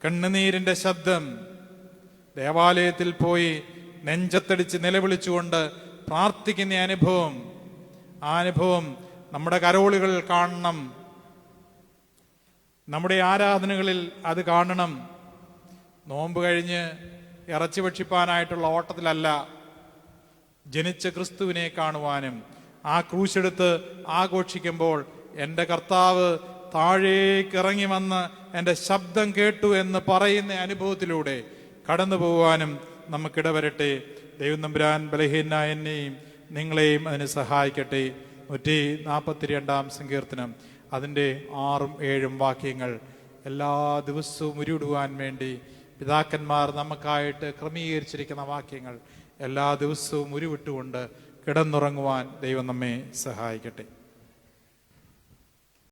കണ്ണുനീരിന്റെ ശബ്ദം, ദേവാലയത്തിൽ പോയി നെഞ്ചത്തടിച്ച് നിലവിളിച്ചുകൊണ്ട് പ്രാർത്ഥിക്കുന്ന അനുഭവം, ആ അനുഭവം നമ്മുടെ കരോളുകൾ കാണണം, നമ്മുടെ ആരാധനകളിൽ അത് കാണണം. നോമ്പ് കഴിഞ്ഞ് ഇറച്ചി ഭക്ഷിപ്പാനായിട്ടുള്ള ഓട്ടത്തിലല്ല, ജനിച്ച ക്രിസ്തുവിനെ കാണുവാനും ആ ക്രൂശെടുത്ത് ആഘോഷിക്കുമ്പോൾ എൻ്റെ കർത്താവ് താഴേക്ക് ഇറങ്ങി വന്ന് എൻ്റെ ശബ്ദം കേട്ടു എന്ന് പറയുന്ന അനുഭവത്തിലൂടെ കടന്നു പോകുവാനും നമുക്കിടവരട്ടെ. ദൈവം തമ്പുരാൻ ബലഹീനനായ എന്നെയും നിങ്ങളെയും അതിന് സഹായിക്കട്ടെ. 142 സങ്കീർത്തനം അതിൻ്റെ 6ഉം 7ഉം വാക്യങ്ങൾ എല്ലാ ദിവസവും ഉരുവിടുവാൻ വേണ്ടി പിതാക്കന്മാർ നമുക്കായിട്ട് ക്രമീകരിച്ചിരിക്കുന്ന വാക്യങ്ങൾ എല്ലാ ദിവസവും ഉരുവിട്ടുകൊണ്ട് കിടന്നുറങ്ങുവാൻ ദൈവം നമ്മെ സഹായിക്കട്ടെ.